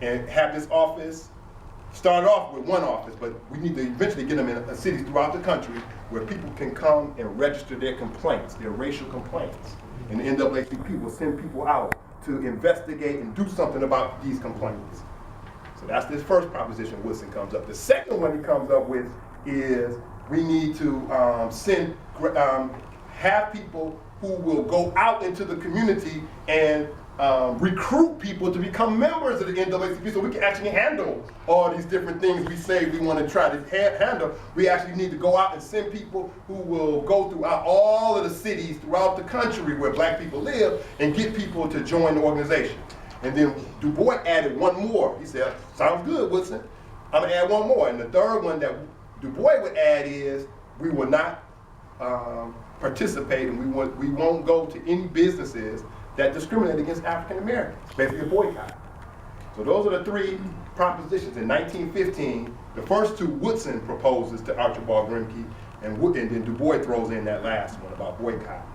have this office start off with one office, but we need to eventually get them in cities throughout the country where people can come and register their complaints, their racial complaints. And the NAACP will send people out to investigate and do something about these complaints. So that's this first proposition Woodson comes up. The second one he comes up with is we need to have people who will go out into the community and recruit people to become members of the NAACP so we can actually handle all these different things we say we want to try to handle. We actually need to go out and send people who will go throughout all of the cities throughout the country where black people live and get people to join the organization. And then Du Bois added one more. He said, sounds good, Woodson. I'm gonna add one more. And the third one that Du Bois would add is we will not participate and we won't go to any businesses that discriminate against African Americans, basically a boycott. So those are the three propositions. In 1915, the first two Woodson proposes to Archibald Grimke, and then Du Bois throws in that last one about boycott.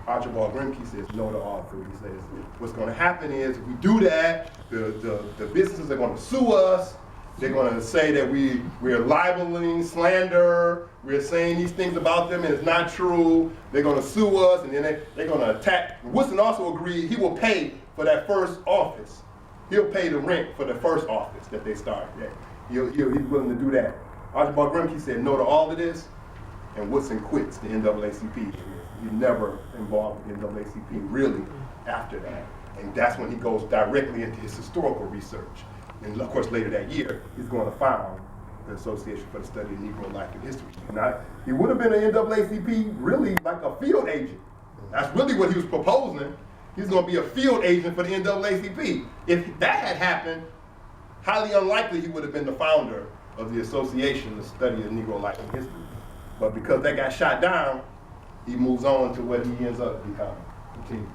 Archibald Grimke says no to all three. He says what's going to happen is if we do that, the businesses are going to sue us. They're going to say that we're libeling, slander, we're saying these things about them and it's not true. They're going to sue us and then they're going to attack. Woodson also agreed he will pay for that first office. He'll pay the rent for the first office that they started. He's willing to do that. Archibald Grimke said no to all of this, and Woodson quits the NAACP. He never involved with the NAACP really after that. And that's when he goes directly into his historical research. And of course, later that year, he's going to found the Association for the Study of Negro Life and History. Now, he would have been an NAACP really like a field agent. That's really what he was proposing. He's going to be a field agent for the NAACP. If that had happened, highly unlikely he would have been the founder of the Association to Study of Negro Life and History. But because that got shot down, he moves on to what he ends up becoming. Continue.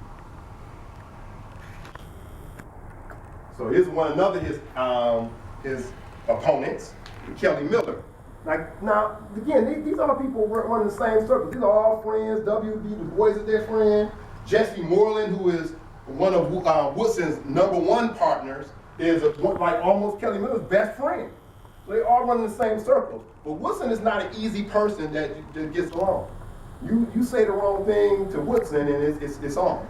So here's another his opponents, Kelly Miller. Now, again, these are people running the same circles. These are all friends. W.B. Du Bois is their friend. Jesse Moreland, who is one of Woodson's #1 partners, is like almost Kelly Miller's best friend. So they all run in the same circles. But Woodson is not an easy person that gets along. You say the wrong thing to Woodson and it's on.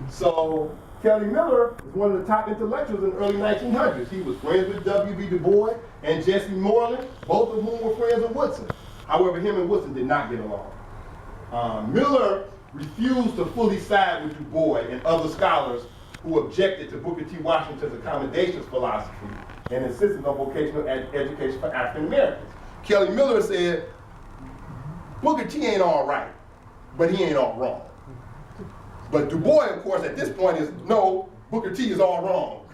So Kelly Miller is one of the top intellectuals in the early 1900s. He was friends with W.B. Du Bois and Jesse Moreland, both of whom were friends of Woodson. However, him and Woodson did not get along. Miller refused to fully side with Du Bois and other scholars who objected to Booker T. Washington's accommodations philosophy and insisted on vocational education for African Americans. Kelly Miller said, Booker T ain't all right, but he ain't all wrong. But Du Bois, of course, at this point is, no, Booker T is all wrong.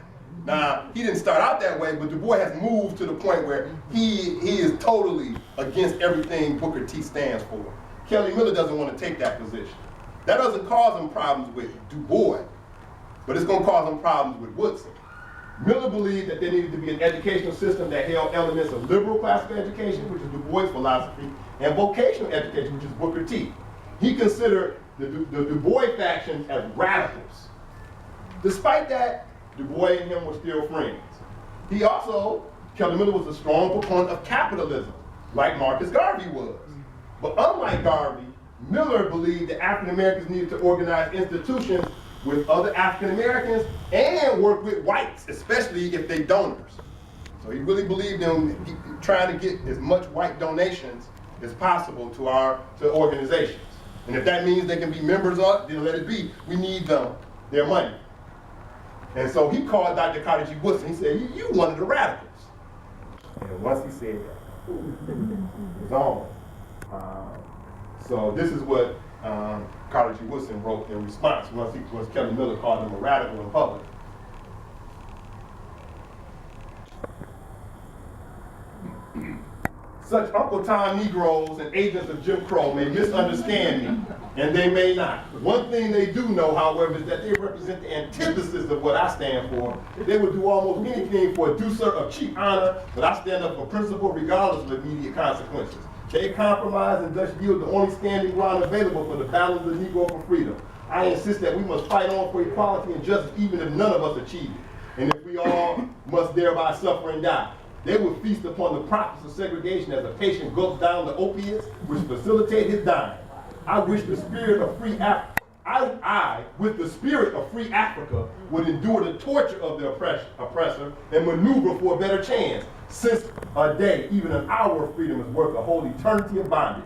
Now, he didn't start out that way, but Du Bois has moved to the point where he is totally against everything Booker T stands for. Kelly Miller doesn't want to take that position. That doesn't cause him problems with Du Bois, but it's going to cause him problems with Woodson. Miller believed that there needed to be an educational system that held elements of liberal classical education, which is Du Bois' philosophy, and vocational education, which is Booker T. He considered the Du Bois faction as radicals. Despite that, Du Bois and him were still friends. He also, Kelly Miller was a strong proponent of capitalism, like Marcus Garvey was. But unlike Garvey, Miller believed that African Americans needed to organize institutions with other African Americans and work with whites, especially if they donors. So he really believed in trying to get as much white donations as possible to organizations. And if that means they can be members of, then let it be. We need their money. And so he called Dr. Carter G. Woodson. He said, you one of the radicals. And once he said that, it was on. So this is what Carter G. Woodson wrote in response once Kelly Miller called him a radical in public. Such Uncle Tom Negroes and agents of Jim Crow may misunderstand me, and they may not. One thing they do know, however, is that they represent the antithesis of what I stand for. They would do almost anything for a douceur of cheap honor, but I stand up for principle regardless of immediate consequences. They compromise and thus yield the only standing ground available for the battle of the Negro for freedom. I insist that we must fight on for equality and justice even if none of us achieve it, and if we all must thereby suffer and die. They would feast upon the profits of segregation as a patient gulps down the opiates which facilitate his dying. I wish the spirit of free Africa, with the spirit of free Africa, would endure the torture of the oppressor and maneuver for a better chance, since a day, even an hour of freedom is worth a whole eternity of bondage.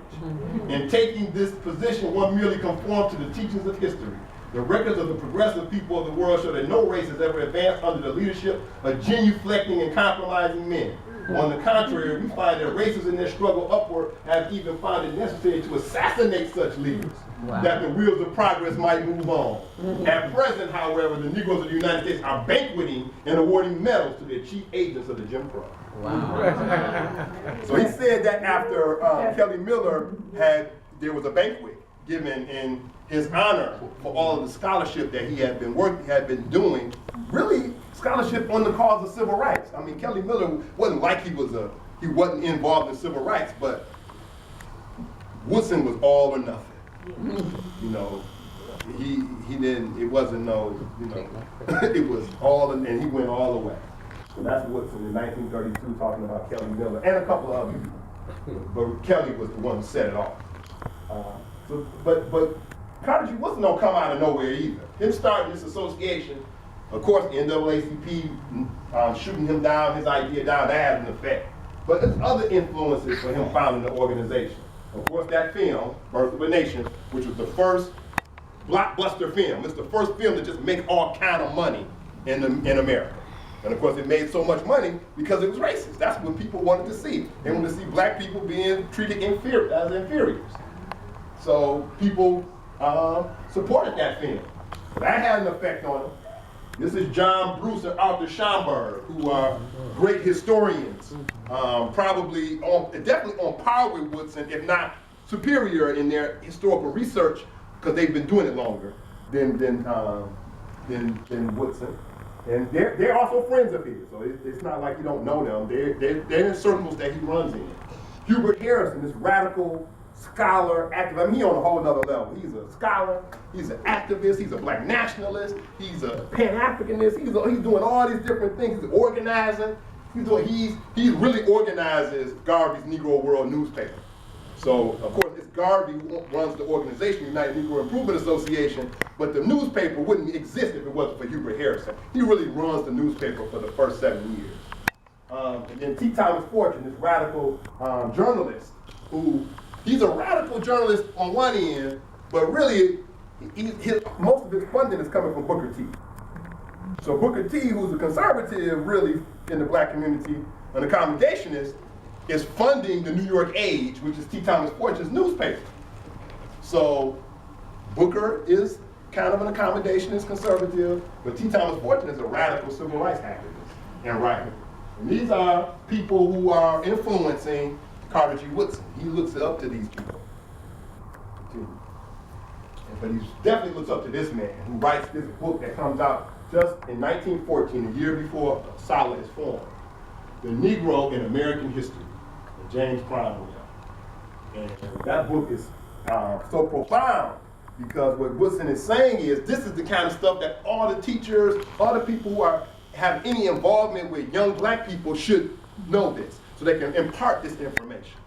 In taking this position, one merely conforms to the teachings of history. The records of the progressive people of the world show that no race has ever advanced under the leadership of genuflecting and compromising men. On the contrary, we find that races in their struggle upward have even found it necessary to assassinate such leaders, that the wheels of progress might move on. At present, however, the Negroes of the United States are banqueting and awarding medals to their chief agents of the Jim Crow. Wow. So he said that after Kelly Miller there was a banquet given in his honor for all of the scholarship that he had been doing, really scholarship on the cause of civil rights. I mean, Kelly Miller wasn't like he wasn't involved in civil rights, but Woodson was all or nothing. You know, he didn't. It wasn't no. You know, it was all, and he went all the way. So that's Woodson in 1932 talking about Kelly Miller and a couple of other people. But Kelly was the one who set it off. But Carter G. Woodson don't come out of nowhere either. Him starting this association, of course, the NAACP shooting him down, his idea down, that has an effect. But there's other influences for him founding the organization. Of course, that film, Birth of a Nation, which was the first blockbuster film. It's the first film that just makes all kind of money in America. And of course, it made so much money because it was racist. That's what people wanted to see. They wanted to see black people being treated as inferiors. So people supported that film. That had an effect on him. This is John Bruce and Arthur Schomburg, who are great historians, definitely on par with Woodson, if not superior in their historical research, because they've been doing it longer than Woodson. And they're also friends of his, so it's not like you don't know them. They're in circles that he runs in. Hubert Harrison, this radical scholar, activist. I mean, he's on a whole nother level. He's a scholar, he's an activist, he's a black nationalist, he's a Pan-Africanist, he's doing all these different things. He's organizing. He really organizes Garvey's Negro World newspaper. So, of course, it's Garvey who runs the organization, United Negro Improvement Association, but the newspaper wouldn't exist if it wasn't for Hubert Harrison. He really runs the newspaper for the first 7 years. And then T. Thomas Fortune, this radical journalist, he's a radical journalist on one end, but really, most of his funding is coming from Booker T. So Booker T, who's a conservative really in the black community, an accommodationist, is funding the New York Age, which is T. Thomas Fortune's newspaper. So Booker is kind of an accommodationist conservative, but T. Thomas Fortune is a radical civil rights activist and writer. And these are people who are influencing Carter G. Woodson. He looks up to these people. But he definitely looks up to this man who writes this book that comes out just in 1914, a year before ASALH is formed. The Negro in American History, James Cromwell. And that book is so profound because what Woodson is saying is this is the kind of stuff that all the teachers, all the people who have any involvement with young black people should know this, so they can impart this information.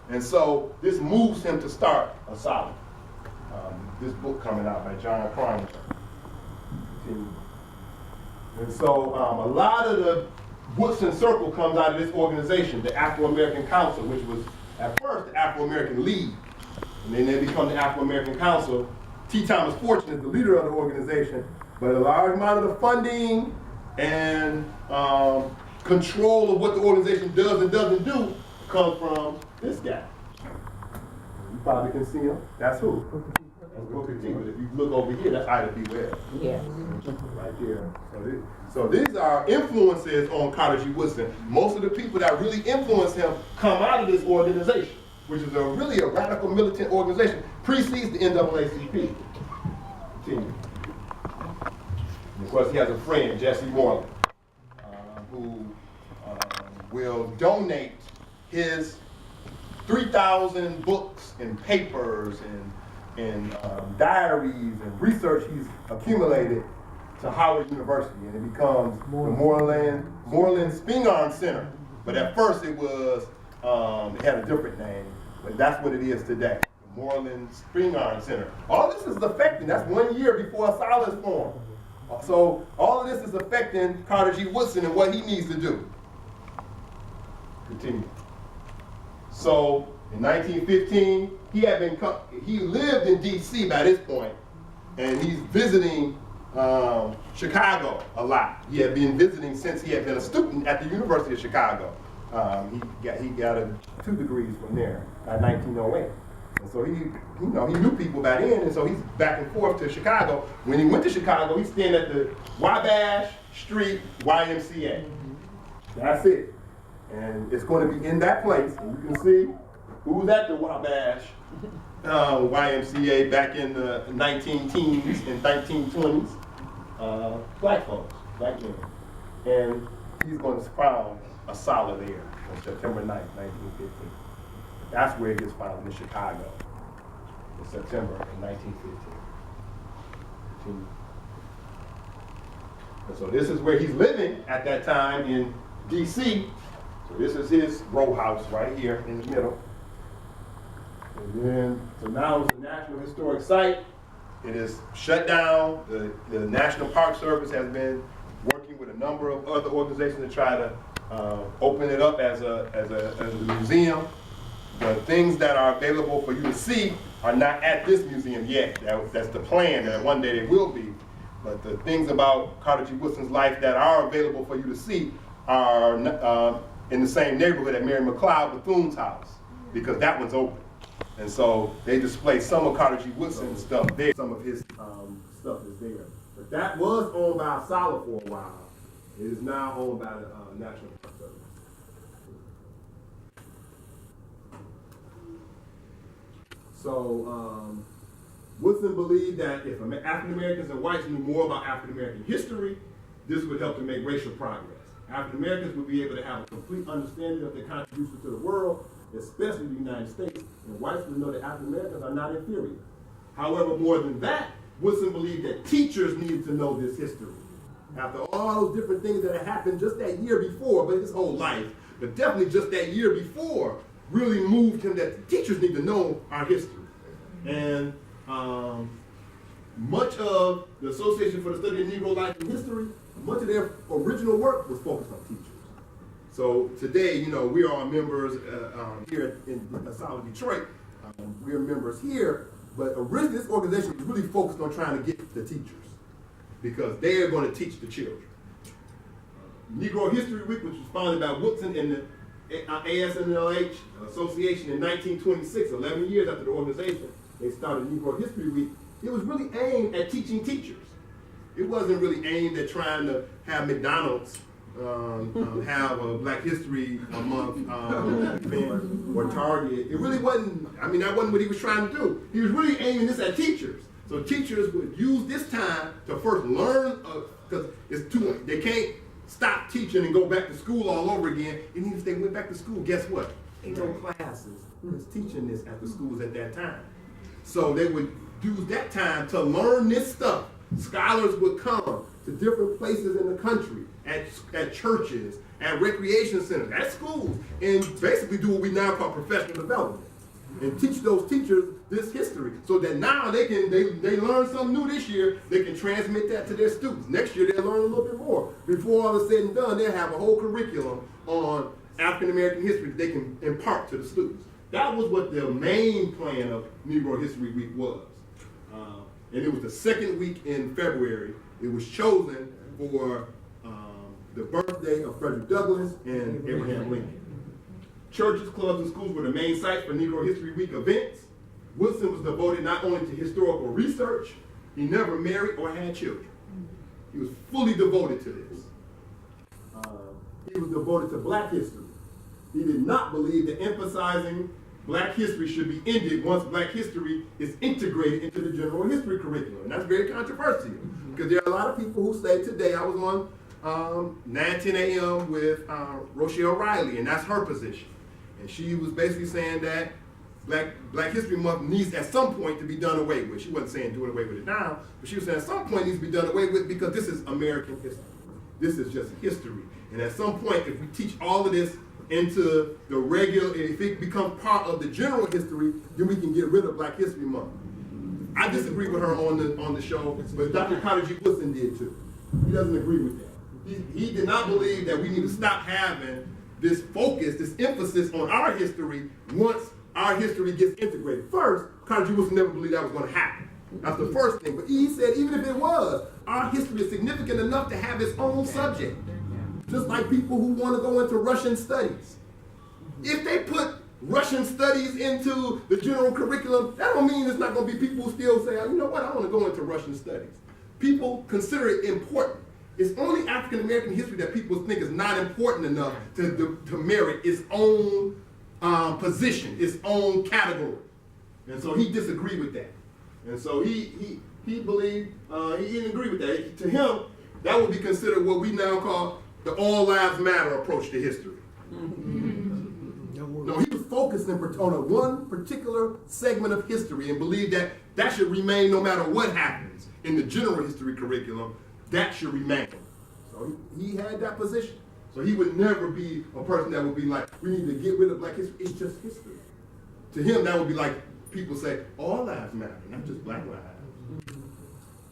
And so this moves him to start ASALH. This book coming out by John Cromwell. And so a lot of the Woodson Circle comes out of this organization, the Afro-American Council, which was at first the Afro-American League. And then they become the Afro-American Council. T. Thomas Fortune is the leader of the organization, but a large amount of the funding and control of what the organization does and doesn't do comes from this guy. You probably can see him. That's who? That's Booker T. But if you look over here, that's Ida B. Wells. Yeah. Right there. So these are influences on Carter G. Woodson. Most of the people that really influence him come out of this organization, which is really a radical militant organization, precedes the NAACP. Continue. And of course, he has a friend, Jesse Moreland, who will donate his 3,000 books and papers and diaries and research he's accumulated to Howard University, and it becomes the Moreland Spingarn Center. But at first it was, it had a different name, but that's what it is today, the Moreland Spingarn Center. All this is affecting, that's 1 year before ASALH is formed. So all of this is affecting Carter G. Woodson and what he needs to do. Continue. So in 1915, he lived in D.C. by this point, and he's visiting Chicago a lot. He had been visiting since he had been a student at the University of Chicago. He got 2 degrees from there by 1908. And so he knew people by then, and so he's back and forth to Chicago. When he went to Chicago, he's staying at the Wabash Street YMCA. That's it. And it's going to be in that place. And you can see who's at the Wabash YMCA back in the 19-teens and 1920s. Black folks, black men. And he's going to found ASALH there on September 9th, 1915. That's where it gets founded, in Chicago, in September of 1915. And so this is where he's living at that time in D.C. So this is his row house right here in the middle. And then, so now it's a National Historic Site. It is shut down. The National Park Service has been working with a number of other organizations to try to open it up as a museum. The things that are available for you to see are not at this museum yet. That's the plan, that one day they will be. But the things about Carter G. Woodson's life that are available for you to see are in the same neighborhood at Mary McLeod Bethune's house, because that one's open. And so they display some of Carter G. Woodson's stuff there. Some of his stuff is there. But that was owned by ASALH for a while. It is now owned by the National Park Service. So Woodson believed that if African Americans and whites knew more about African American history, this would help to make racial progress. African Americans would be able to have a complete understanding of their contribution to the world, especially the United States, and whites would know that African Americans are not inferior. However, more than that, Woodson believed that teachers needed to know this history. After all those different things that had happened just that year before, but his whole life, but definitely just that year before, really moved him that teachers need to know our history. And much of the Association for the Study of Negro Life and History, much of their original work was focused on teachers. So today, you know, we are members here in ASALH Detroit. We're members here, but originally this organization was really focused on trying to get the teachers because they are going to teach the children. Negro History Week, which was founded by Woodson and the ASALH Association in 1926, 11 years after the organization, they started Negro History Week. It was really aimed at teaching teachers. It wasn't really aimed at trying to have McDonald's have a Black History Month event or Target. It really wasn't, I mean, that wasn't what he was trying to do. He was really aiming this at teachers. So teachers would use this time to first learn, because they can't stop teaching and go back to school all over again. And even if they went back to school, guess what? Ain't no classes was teaching this at the schools at that time. So they would use that time to learn this stuff. Scholars would come to different places in the country, at churches, at recreation centers, at schools, and basically do what we now call professional development. And teach those teachers this history so that now they learn something new this year, they can transmit that to their students. Next year they'll learn a little bit more. Before all is said and done, they'll have a whole curriculum on African American history that they can impart to the students. That was what the main plan of Negro History Week was. And it was the second week in February. It was chosen for the birthday of Frederick Douglass and Abraham Lincoln. Churches, clubs, and schools were the main sites for Negro History Week events. Woodson was devoted not only to historical research, he never married or had children. He was fully devoted to this. He was devoted to Black history. He did not believe that emphasizing Black history should be ended once Black history is integrated into the general history curriculum. And that's very controversial because there are a lot of people who say today, I was on 9:10 a.m. with Rochelle Riley, and that's her position. And she was basically saying that Black History Month needs at some point to be done away with. She wasn't saying do away with it now, but she was saying at some point it needs to be done away with because this is American history. This is just history. And at some point, if we teach all of this into the regular, if it becomes part of the general history, then we can get rid of Black History Month. I disagree with her on the show, but Dr. Carter G. Woodson did too. He doesn't agree with that. He did not believe that we need to stop having this focus, this emphasis on our history once our history gets integrated. First, Carter G. Woodson never believed that was going to happen. That's the first thing. But he said even if it was, our history is significant enough to have its own subject. Just like people who want to go into Russian studies. If they put Russian studies into the general curriculum, that don't mean it's not going to be people who still say, you know what, I want to go into Russian studies. People consider it important. It's only African American history that people think is not important enough to merit its own position, its own category. And so he disagreed with that. And so he believed, he didn't agree with that. To him, that would be considered what we now call the all lives matter approach to history. No, he was focusing on a one particular segment of history and believed that that should remain no matter what happens in the general history curriculum, that should remain. So he had that position. So he would never be a person that would be like, we need to get rid of Black history. It's just history. To him, that would be like people say, all lives matter, not just Black lives.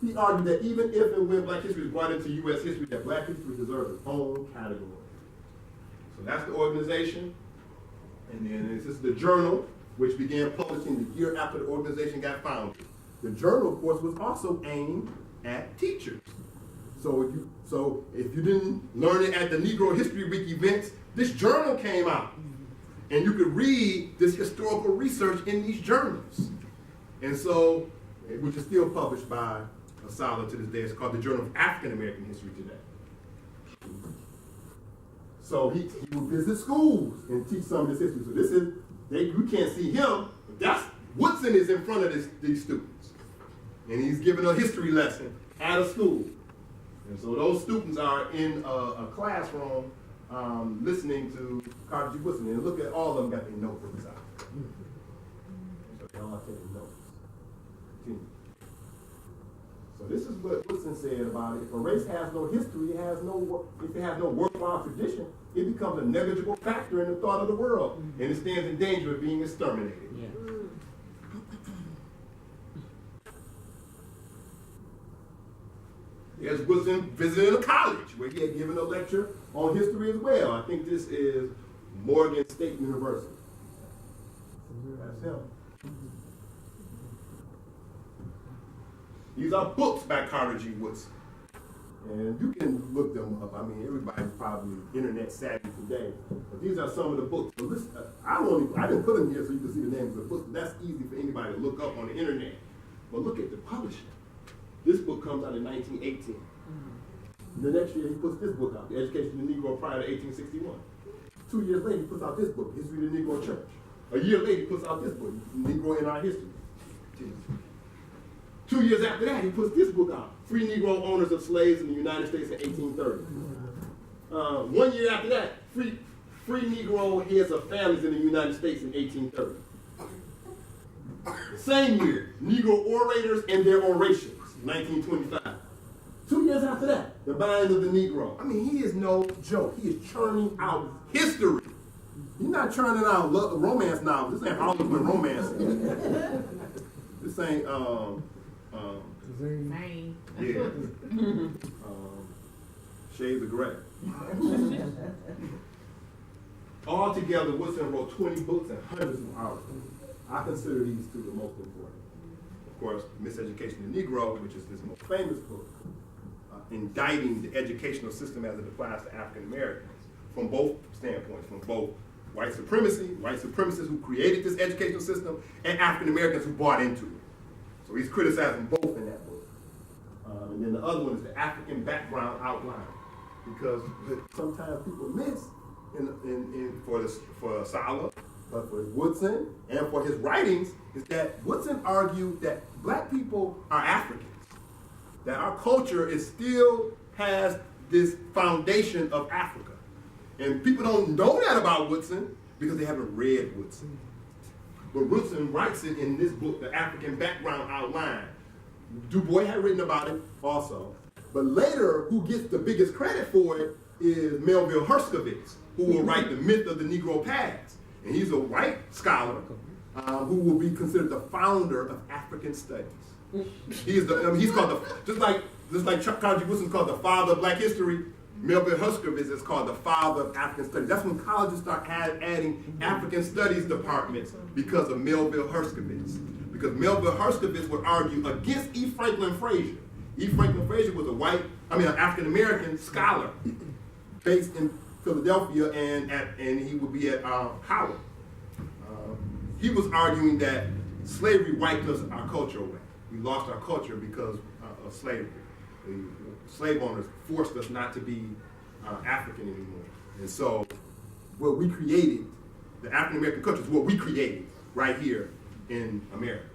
He argued that even if and when Black history is brought into U.S. history, that Black history deserves its own category. So that's the organization. And then this is the journal, which began publishing the year after the organization got founded. The journal, of course, was also aimed at teachers. So if you didn't learn it at the Negro History Week events, this journal came out. And you could read this historical research in these journals. And so, which is still published by ASALH to this day. It's called the Journal of African American History today. So he would visit schools and teach some of this history. So this is, you can't see him, but that's, Woodson is in front of these students. And he's giving a history lesson at a school. And so those students are in a classroom listening to Carter G. Woodson. And look at all of them got their notebooks out. So they all taking notes. Continue. So this is what Woodson said about it. If a race has no history, if it has no worthwhile tradition, it becomes a negligible factor in the thought of the world, and it stands in danger of being exterminated. Yeah. Here's Woodson visiting a college where he had given a lecture on history as well. I think this is Morgan State University. That's him. These are books by Carter G. Woodson. And you can look them up. I mean, everybody's probably internet savvy today. But these are some of the books. So listen, I didn't put them here so you can see the names of the books. That's easy for anybody to look up on the internet. But look at the publishing. This book comes out in 1918. The next year he puts this book out, The Education of the Negro Prior to 1861. 2 years later he puts out this book, History of the Negro Church. A year later he puts out this book, Negro in Our History. 2 years after that, he puts this book out, Free Negro Owners of Slaves in the United States in 1830. 1 year after that, Free Negro Heads of Families in the United States in 1830. Same year, Negro Orators and Their Orations, 1925. 2 years after that, The Mind of the Negro. I mean, he is no joke. He is churning out history. He's not churning out romance novels. This ain't Hollywood romance. This ain't, yeah. Shades of Grey. Altogether, Woodson wrote 20 books and hundreds of articles. I consider these two the most important. Of course, Miseducation of the Negro, which is his most famous book, indicting the educational system as it applies to African Americans from both standpoints, from both white supremacists who created this educational system, and African Americans who bought into it. So he's criticizing both in that book. And then the other one is the African Background Outline, because sometimes people miss for ASALH, but for Woodson and for his writings, is that Woodson argued that black people are Africans, that our culture still has this foundation of Africa. And people don't know that about Woodson because they haven't read Woodson. But Woodson writes it in this book, The African Background Outline. Du Bois had written about it also. But later, who gets the biggest credit for it is Melville Herskovits, who will write The Myth of the Negro Past. And he's a white scholar who will be considered the founder of African studies. He's called just like Carter G. Woodson called the father of black history, Melville Herskovits is called the father of African studies. That's when colleges start adding African studies departments because of Melville Herskovits. Because Melville Herskovits would argue against E. Franklin Frazier. E. Franklin Frazier was an African-American scholar based in Philadelphia, and he would be at Howard. He was arguing that slavery wiped our culture away. We lost our culture because of slavery. The slave owners forced us not to be African anymore. And so what we created, the African-American culture, is what we created right here in America.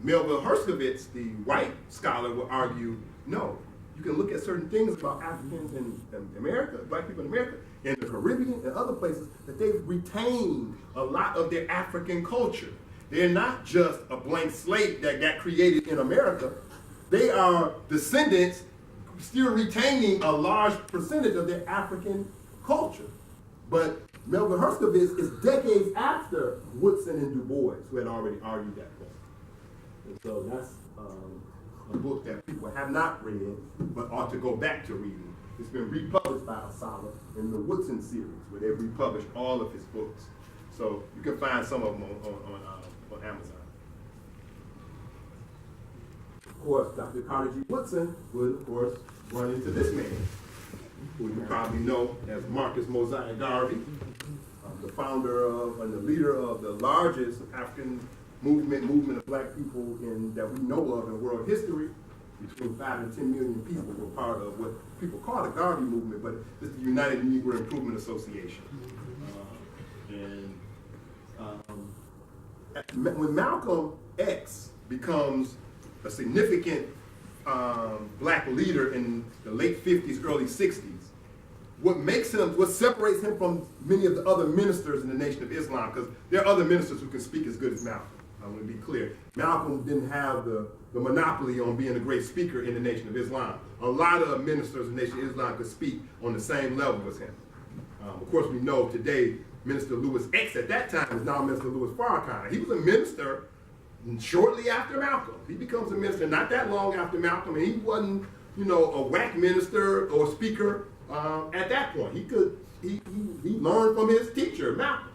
Melville Herskovits, the white scholar, would argue, no, you can look at certain things about Africans in America, black people in America, in the Caribbean and other places, that they've retained a lot of their African culture. They're not just a blank slate that got created in America. They are descendants still retaining a large percentage of their African culture. But Melville Herskovits is decades after Woodson and Du Bois, who had already argued that point. And so that's a book that people have not read, but ought to go back to reading. It's been republished by ASALH in the Woodson series, where they've republished all of his books. So you can find some of them on Amazon. Of course, Dr. Carter G. Woodson would, of course, run into this man, who you probably know as Marcus Mosiah Garvey, the founder of and the leader of the largest African movement of black people that we know of in world history. between 5 and 10 million people were part of what people call the Garvey movement, but it's the United Negro Improvement Association. When Malcolm X becomes a significant black leader in the late 50s, early 60s, what separates him from many of the other ministers in the Nation of Islam, because there are other ministers who can speak as good as Malcolm. I want to be clear. Malcolm didn't have the monopoly on being a great speaker in the Nation of Islam. A lot of ministers in the Nation of Islam could speak on the same level as him. Of course, we know today, Minister Louis X at that time is now Minister Louis Farrakhan. He was a minister shortly after Malcolm. He becomes a minister not that long after Malcolm, and he wasn't, a whack minister or speaker at that point. He learned from his teacher, Malcolm.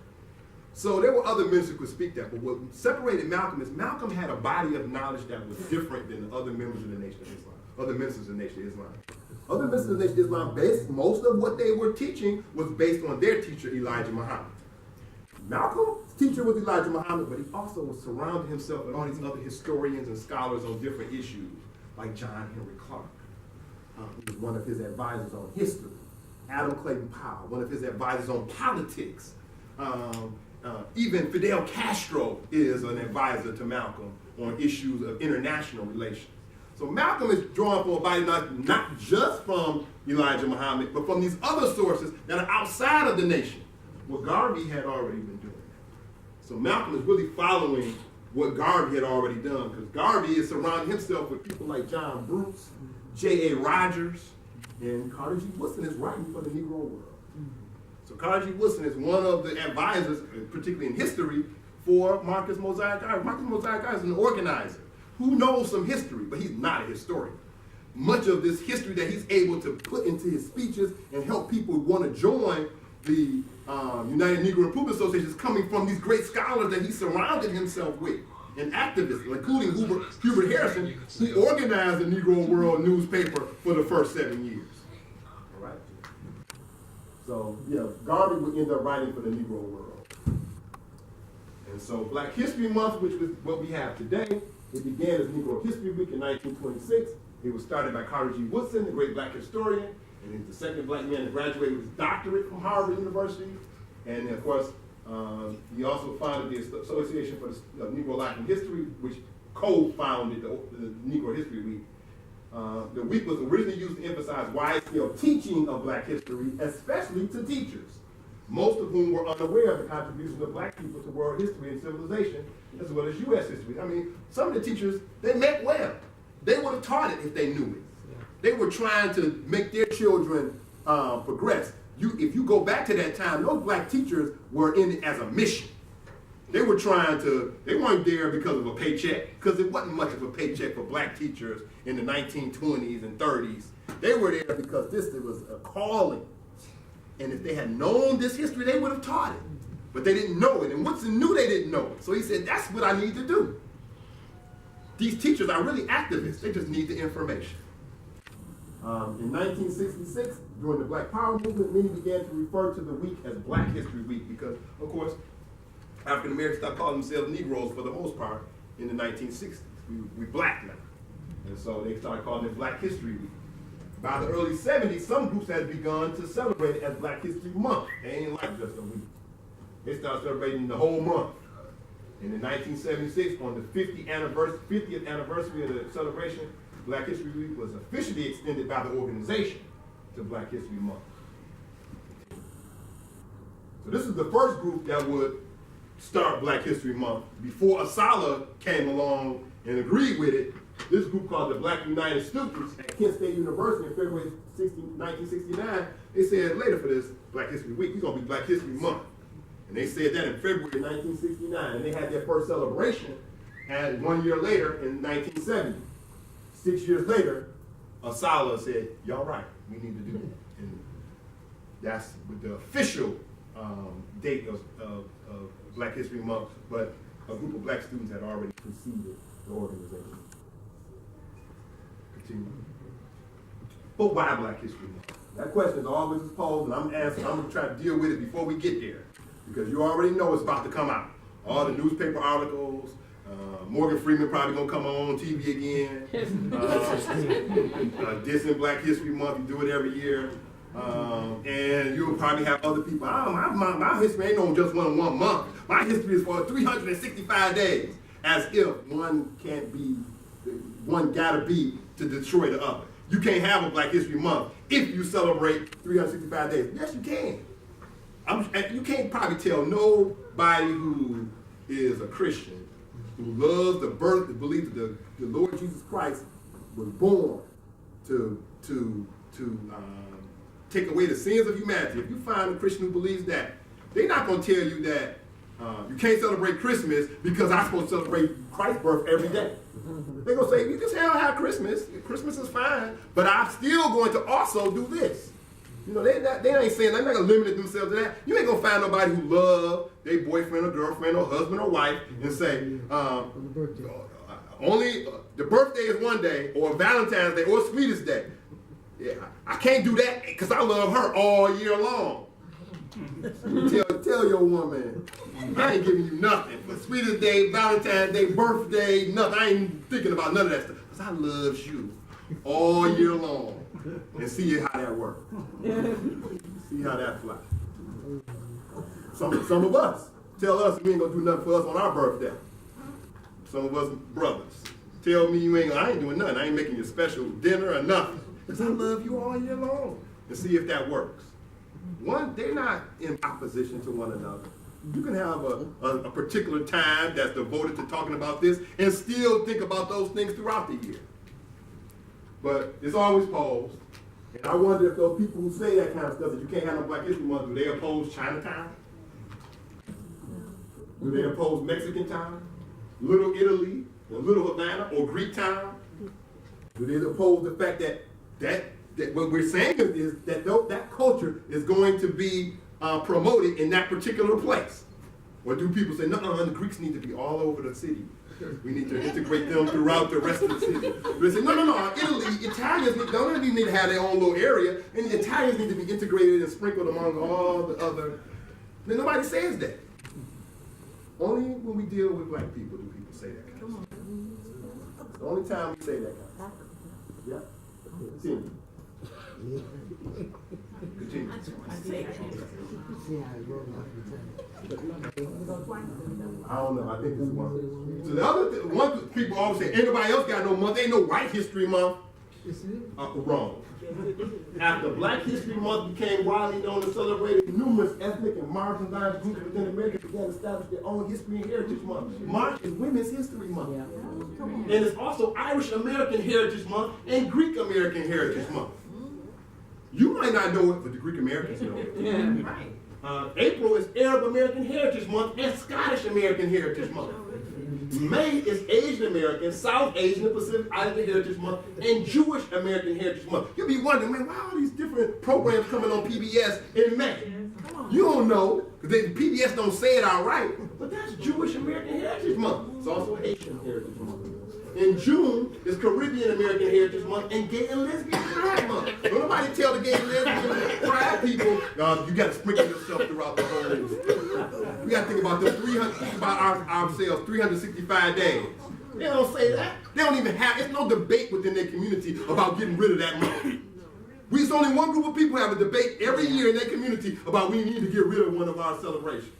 So there were other ministers who could speak that, but what separated Malcolm is Malcolm had a body of knowledge that was different than the other members of the Nation of Islam, other ministers of the Nation of Islam. Other ministers of the Nation of Islam, most of what they were teaching was based on their teacher, Elijah Muhammad. Malcolm's teacher was Elijah Muhammad, but he also was surrounding himself with all these other historians and scholars on different issues, like John Henry Clark, who was one of his advisors on history. Adam Clayton Powell, one of his advisors on politics. Even Fidel Castro is an advisor to Malcolm on issues of international relations. So Malcolm is drawing from a body not just from Elijah Muhammad, but from these other sources that are outside of the nation, what Garvey had already been doing. So Malcolm is really following what Garvey had already done, because Garvey is surrounding himself with people like John Bruce, J.A. Rogers, and Carter G. Woodson is writing for the Negro world. So Carter G. Woodson is one of the advisors, particularly in history, for Marcus Mosiah Garvey. Marcus Mosiah Garvey is an organizer who knows some history, but he's not a historian. Much of this history that he's able to put into his speeches and help people who want to join the United Negro Improvement Association is coming from these great scholars that he surrounded himself with, and activists, including Hubert Harrison, who organized the Negro World newspaper for the first 7 years. All right. So, Garvey would end up writing for the Negro World. And so Black History Month, which is what we have today, it began as Negro History Week in 1926. It was started by Carter G. Woodson, the great black historian, and he's the second black man to graduate with his doctorate from Harvard University. And of course, he also founded the Association for the Negro Life and History, which co-founded the Negro History Week. The week was originally used to emphasize wide-scale teaching of black history, especially to teachers, most of whom were unaware of the contribution of black people to world history and civilization, as well as U.S. history. I mean, some of the teachers, they meant well. They would have taught it if they knew it. They were trying to make their children progress. If you go back to that time, those black teachers were in it as a mission. They weren't there because of a paycheck, because it wasn't much of a paycheck for black teachers in the 1920s and 30s. They were there because this was a calling. And if they had known this history, they would have taught it. But they didn't know it, and Woodson knew they didn't know it. So he said, that's what I need to do. These teachers are really activists. They just need the information. In 1966, during the Black Power movement, many began to refer to the week as Black History Week because, of course, African Americans stopped calling themselves Negroes for the most part in the 1960s. We black now. And so they started calling it Black History Week. By the early 70s, some groups had begun to celebrate it as Black History Month. They ain't like just a week. They started celebrating the whole month. And in 1976, on the 50th anniversary of the celebration, Black History Week was officially extended by the organization to Black History Month. So this is the first group that would start Black History Month. Before ASALH came along and agreed with it, this group called the Black United Students at Kent State University in February 1969, they said later for this Black History Week, we're going to be Black History Month. And they said that in February 1969, and they had their first celebration 1 year later in 1970. 6 years later, ASALH said, y'all right, we need to do that. And that's with the official date of Black History Month, but a group of black students had already preceded the organization. Continue. But why Black History Month? That question is always posed, and I'm going to try to deal with it before we get there, because you already know it's about to come out. All the newspaper articles, Morgan Freeman probably gonna come on TV again. Dissing Black History Month, you do it every year. And you'll probably have other people, my history ain't on just one month. My history is for 365 days. As if one gotta be to destroy the other. You can't have a Black History Month if you celebrate 365 days. Yes, you can. You can't probably tell nobody who is a Christian, who loves the birth, the belief that the Lord Jesus Christ was born to take away the sins of humanity. If you find a Christian who believes that, they're not going to tell you that you can't celebrate Christmas because I'm supposed to celebrate Christ's birth every day. They're going to say, you can have Christmas. Christmas is fine, but I'm still going to also do this. You know, they ain't saying, they're not going to limit themselves to that. You ain't going to find nobody who love their boyfriend or girlfriend or husband or wife and say, only the birthday is one day, or Valentine's Day, or Sweetest Day. Yeah, I can't do that because I love her all year long. Tell your woman, I ain't giving you nothing for Sweetest Day, Valentine's Day, birthday, nothing. I ain't thinking about none of that stuff because I love you all year long. And see how that works. See how that flies. Some of us tell us we ain't gonna do nothing for us on our birthday. Some of us brothers tell me I ain't doing nothing. I ain't making you special dinner or nothing. Because I love you all year long. And see if that works. They're not in opposition to one another. You can have a particular time that's devoted to talking about this and still think about those things throughout the year. But it's always posed. And I wonder if those people who say that kind of stuff, that you can't have no Black History Month, do they oppose Chinatown? Do they oppose Mexican Town? Little Italy, or Little Havana, or Greek Town? Do they oppose the fact that what we're saying is that that culture is going to be promoted in that particular place? Or do people say, no, the Greeks need to be all over the city. We need to integrate them throughout the rest of the city. They say, no, Italy, Italians don't even need to have their own little area, and the Italians need to be integrated and sprinkled among all the other. Then nobody says that. Only when we deal with Black people do people say that kind of stuff. It's the only time we say that kind of stuff. Yeah? Continue. I don't know. I think it's one. So the other one people always say, anybody else got no month? Ain't no White History Month. Wrong. After Black History Month became widely known and celebrated, numerous ethnic and marginalized groups within America began to establish their own History and Heritage Month. March is Women's History Month. And it's also Irish American Heritage Month and Greek American Heritage Month. You might not know it, but the Greek Americans know it. Yeah, right. April is Arab American Heritage Month and Scottish American Heritage Month. May is Asian American, South Asian, and Pacific Islander Heritage Month, and Jewish American Heritage Month. You'll be wondering, man, why are all these different programs coming on PBS in May? You don't know, because PBS don't say it outright, but that's Jewish American Heritage Month. It's also Haitian Heritage Month. In June is Caribbean American Heritage Month and Gay and Lesbian Pride Month. Don't nobody tell the gay and lesbian pride people, you got to sprinkle yourself throughout the whole. We got to think about ourselves 365 days. They don't say that. They don't even have, it's no debate within their community about getting rid of that month. It's only one group of people have a debate every year in their community about we need to get rid of one of our celebrations.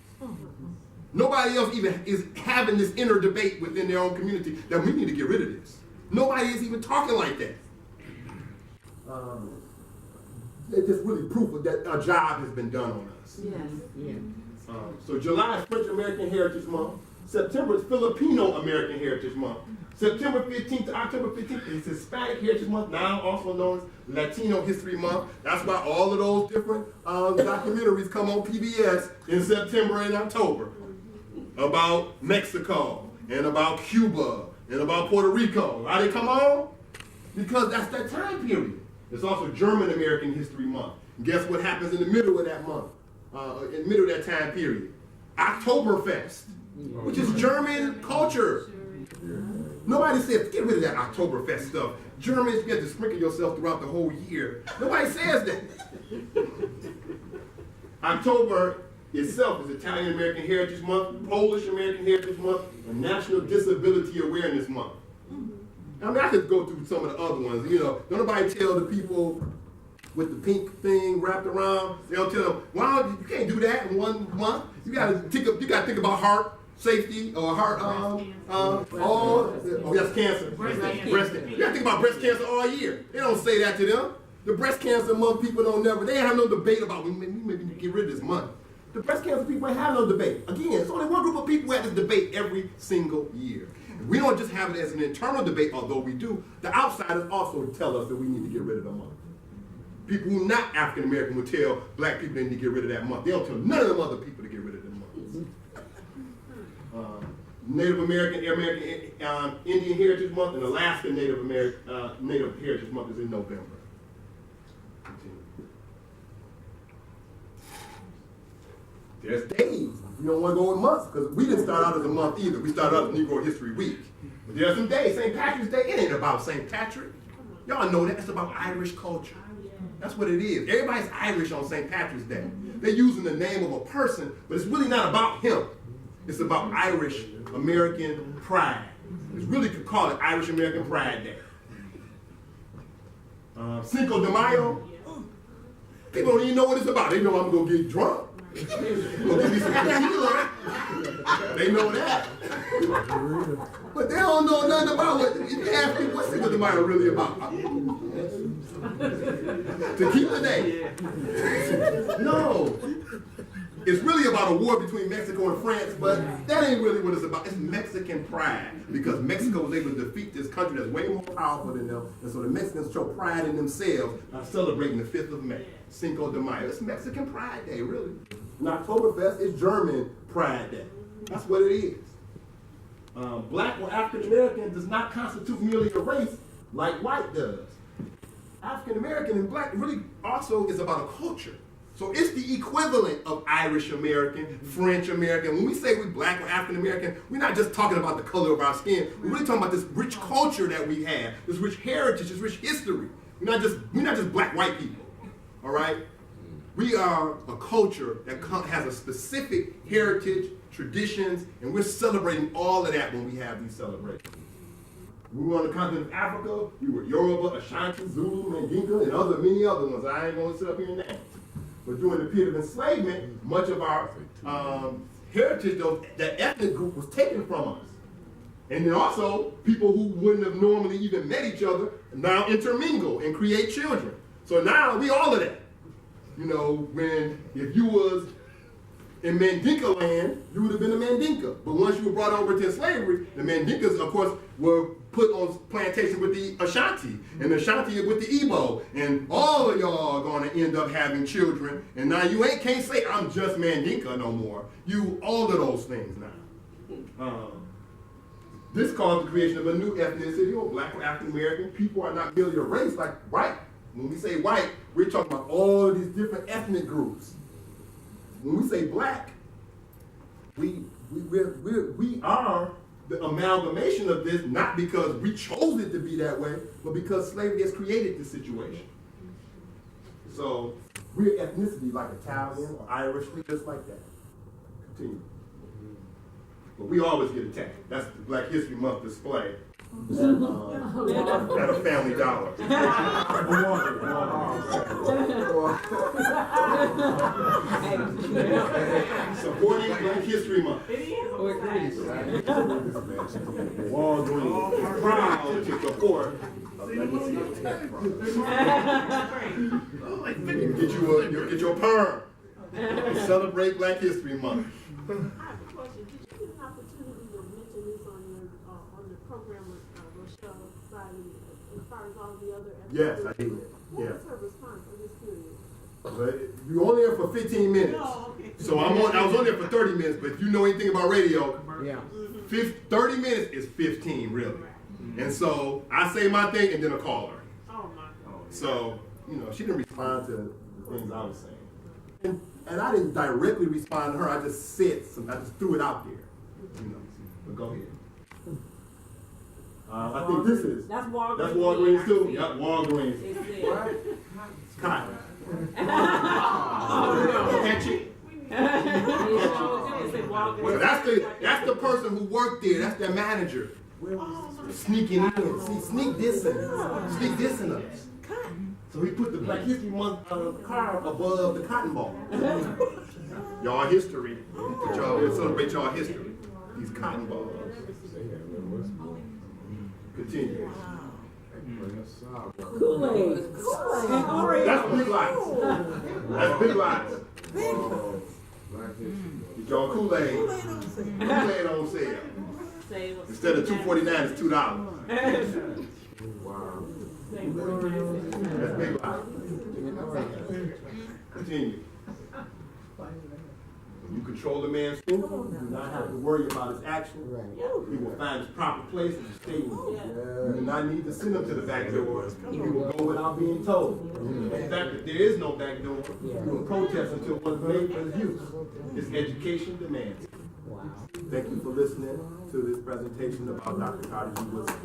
Nobody else even is having this inner debate within their own community that we need to get rid of this. Nobody is even talking like that. It's just really proof that a job has been done on us. Yes. So July is French American Heritage Month. September is Filipino American Heritage Month. September 15th to October 15th is Hispanic Heritage Month, now also known as Latino History Month. That's why all of those different documentaries come on PBS in September and October about Mexico and about Cuba and about Puerto Rico. Why they come on? Because that's that time period. It's also German American History Month. And guess what happens in the middle of that month? In the middle of that time period? Oktoberfest, which is German culture. Nobody says, get rid of that Oktoberfest stuff. Germans, you get to sprinkle yourself throughout the whole year. Nobody says that. October itself is Italian American Heritage Month, Polish American Heritage Month, and National Disability Awareness Month. I mean, I could go through some of the other ones. You know, don't nobody tell the people with the pink thing wrapped around. They don't tell them, well, you can't do that in 1 month. You gotta think about heart safety or heart, that's cancer. Breast cancer. You gotta think about breast cancer all year. They don't say that to them. The breast cancer month people they have no debate about, we maybe get rid of this month. The breast cancer people ain't have no debate. Again, it's only one group of people who have this debate every single year. We don't just have it as an internal debate, although we do. The outsiders also tell us that we need to get rid of the month. People who are not African American will tell black people they need to get rid of that month. They don't tell none of them other people to get rid of the month. Native American Indian Heritage Month and Alaska Native Heritage Month is in November. There's days. You don't want to go with months because we didn't start out as a month either. We started out as Negro History Week. But there are some days. St. Patrick's Day, it ain't about St. Patrick. Y'all know that. It's about Irish culture. That's what it is. Everybody's Irish on St. Patrick's Day. They're using the name of a person, but it's really not about him. It's about Irish American pride. It's really could call it Irish American Pride Day. Cinco de Mayo, people don't even know what it's about. They know I'm going to get drunk. Gonna give me some tequila. They know that. But they don't know nothing about what, if you ask people what's Cinco de Mayo really about. Tequila Day. No. It's really about a war between Mexico and France, but that ain't really what it's about. It's Mexican pride, because Mexico was able to defeat this country that's way more powerful than them, and so the Mexicans show pride in themselves by celebrating the 5th of May, Cinco de Mayo. It's Mexican Pride Day, really. And Oktoberfest is German Pride Day. That's what it is. Black or African American does not constitute merely a race like white does. African American and black really also is about a culture. So it's the equivalent of Irish American, French American. When we say we're black or African American, we're not just talking about the color of our skin. We're really talking about this rich culture that we have, this rich heritage, this rich history. We're not just black white people. All right? We are a culture that has a specific heritage, traditions, and we're celebrating all of that when we have these celebrations. We were on the continent of Africa. We were Yoruba, Ashanti, Zulu, Mandinka, and many other ones. I ain't going to sit up here and name. But during the period of enslavement, much of our heritage, that ethnic group, was taken from us. And then also, people who wouldn't have normally even met each other now intermingle and create children. So now we all of that. You know, if you was in Mandinka land, you would have been a Mandinka. But once you were brought over to slavery, the Mandinkas, of course, were put on plantations with the Ashanti, and the Ashanti with the Igbo, and all of y'all are going to end up having children. And now you can't say I'm just Mandinka no more. You all of those things now. This caused the creation of a new ethnicity, or black or African American. People are not merely a race like white. When we say white, we're talking about all of these different ethnic groups. When we say black, we are the amalgamation of this, not because we chose it to be that way, but because slavery has created this situation. So we're ethnicity like Italian or Irish, we just like that. Continue. But we always get attacked. That's the Black History Month display at a Family Dollar. Supporting Black History Month. Walgreens, proud to support. Get your perm. Celebrate Black History Month. Yes, I did. What was her response? I'm just curious. But you only there for 15 minutes. Oh, okay. So I was on there for 30 minutes, but if you know anything about radio, 30 minutes is 15, really. And so I say my thing and then a caller. Oh my God. So, she didn't respond to the things I was saying. And I didn't directly respond to her, I just said something, I just threw it out there. But go ahead. I think this is. That's Walgreens. That's Walgreens too? Yep, Walgreens. Cotton. Catchy. So that's the person who worked there. That's their manager. Sneaking in. See, sneak dissing us. So he put the Black History Month car above the cotton ball. Y'all history. Y'all celebrate y'all history. These cotton balls. Continue. Kool-Aid. That's big lots. That's big lots. Get y'all Kool-Aid. Kool-Aid on sale. Instead of $2.49, it's $2. That's big lots. Continue. You control the man's thinking, you do not have to worry about his action. He will find his proper place and stay in. You do not need to send him to the back door. He will go without being told. In fact, if there is no back door, you will protest until one's made for his use. His education demands it. Thank you for listening to this presentation about Dr. Carter G. Woodson.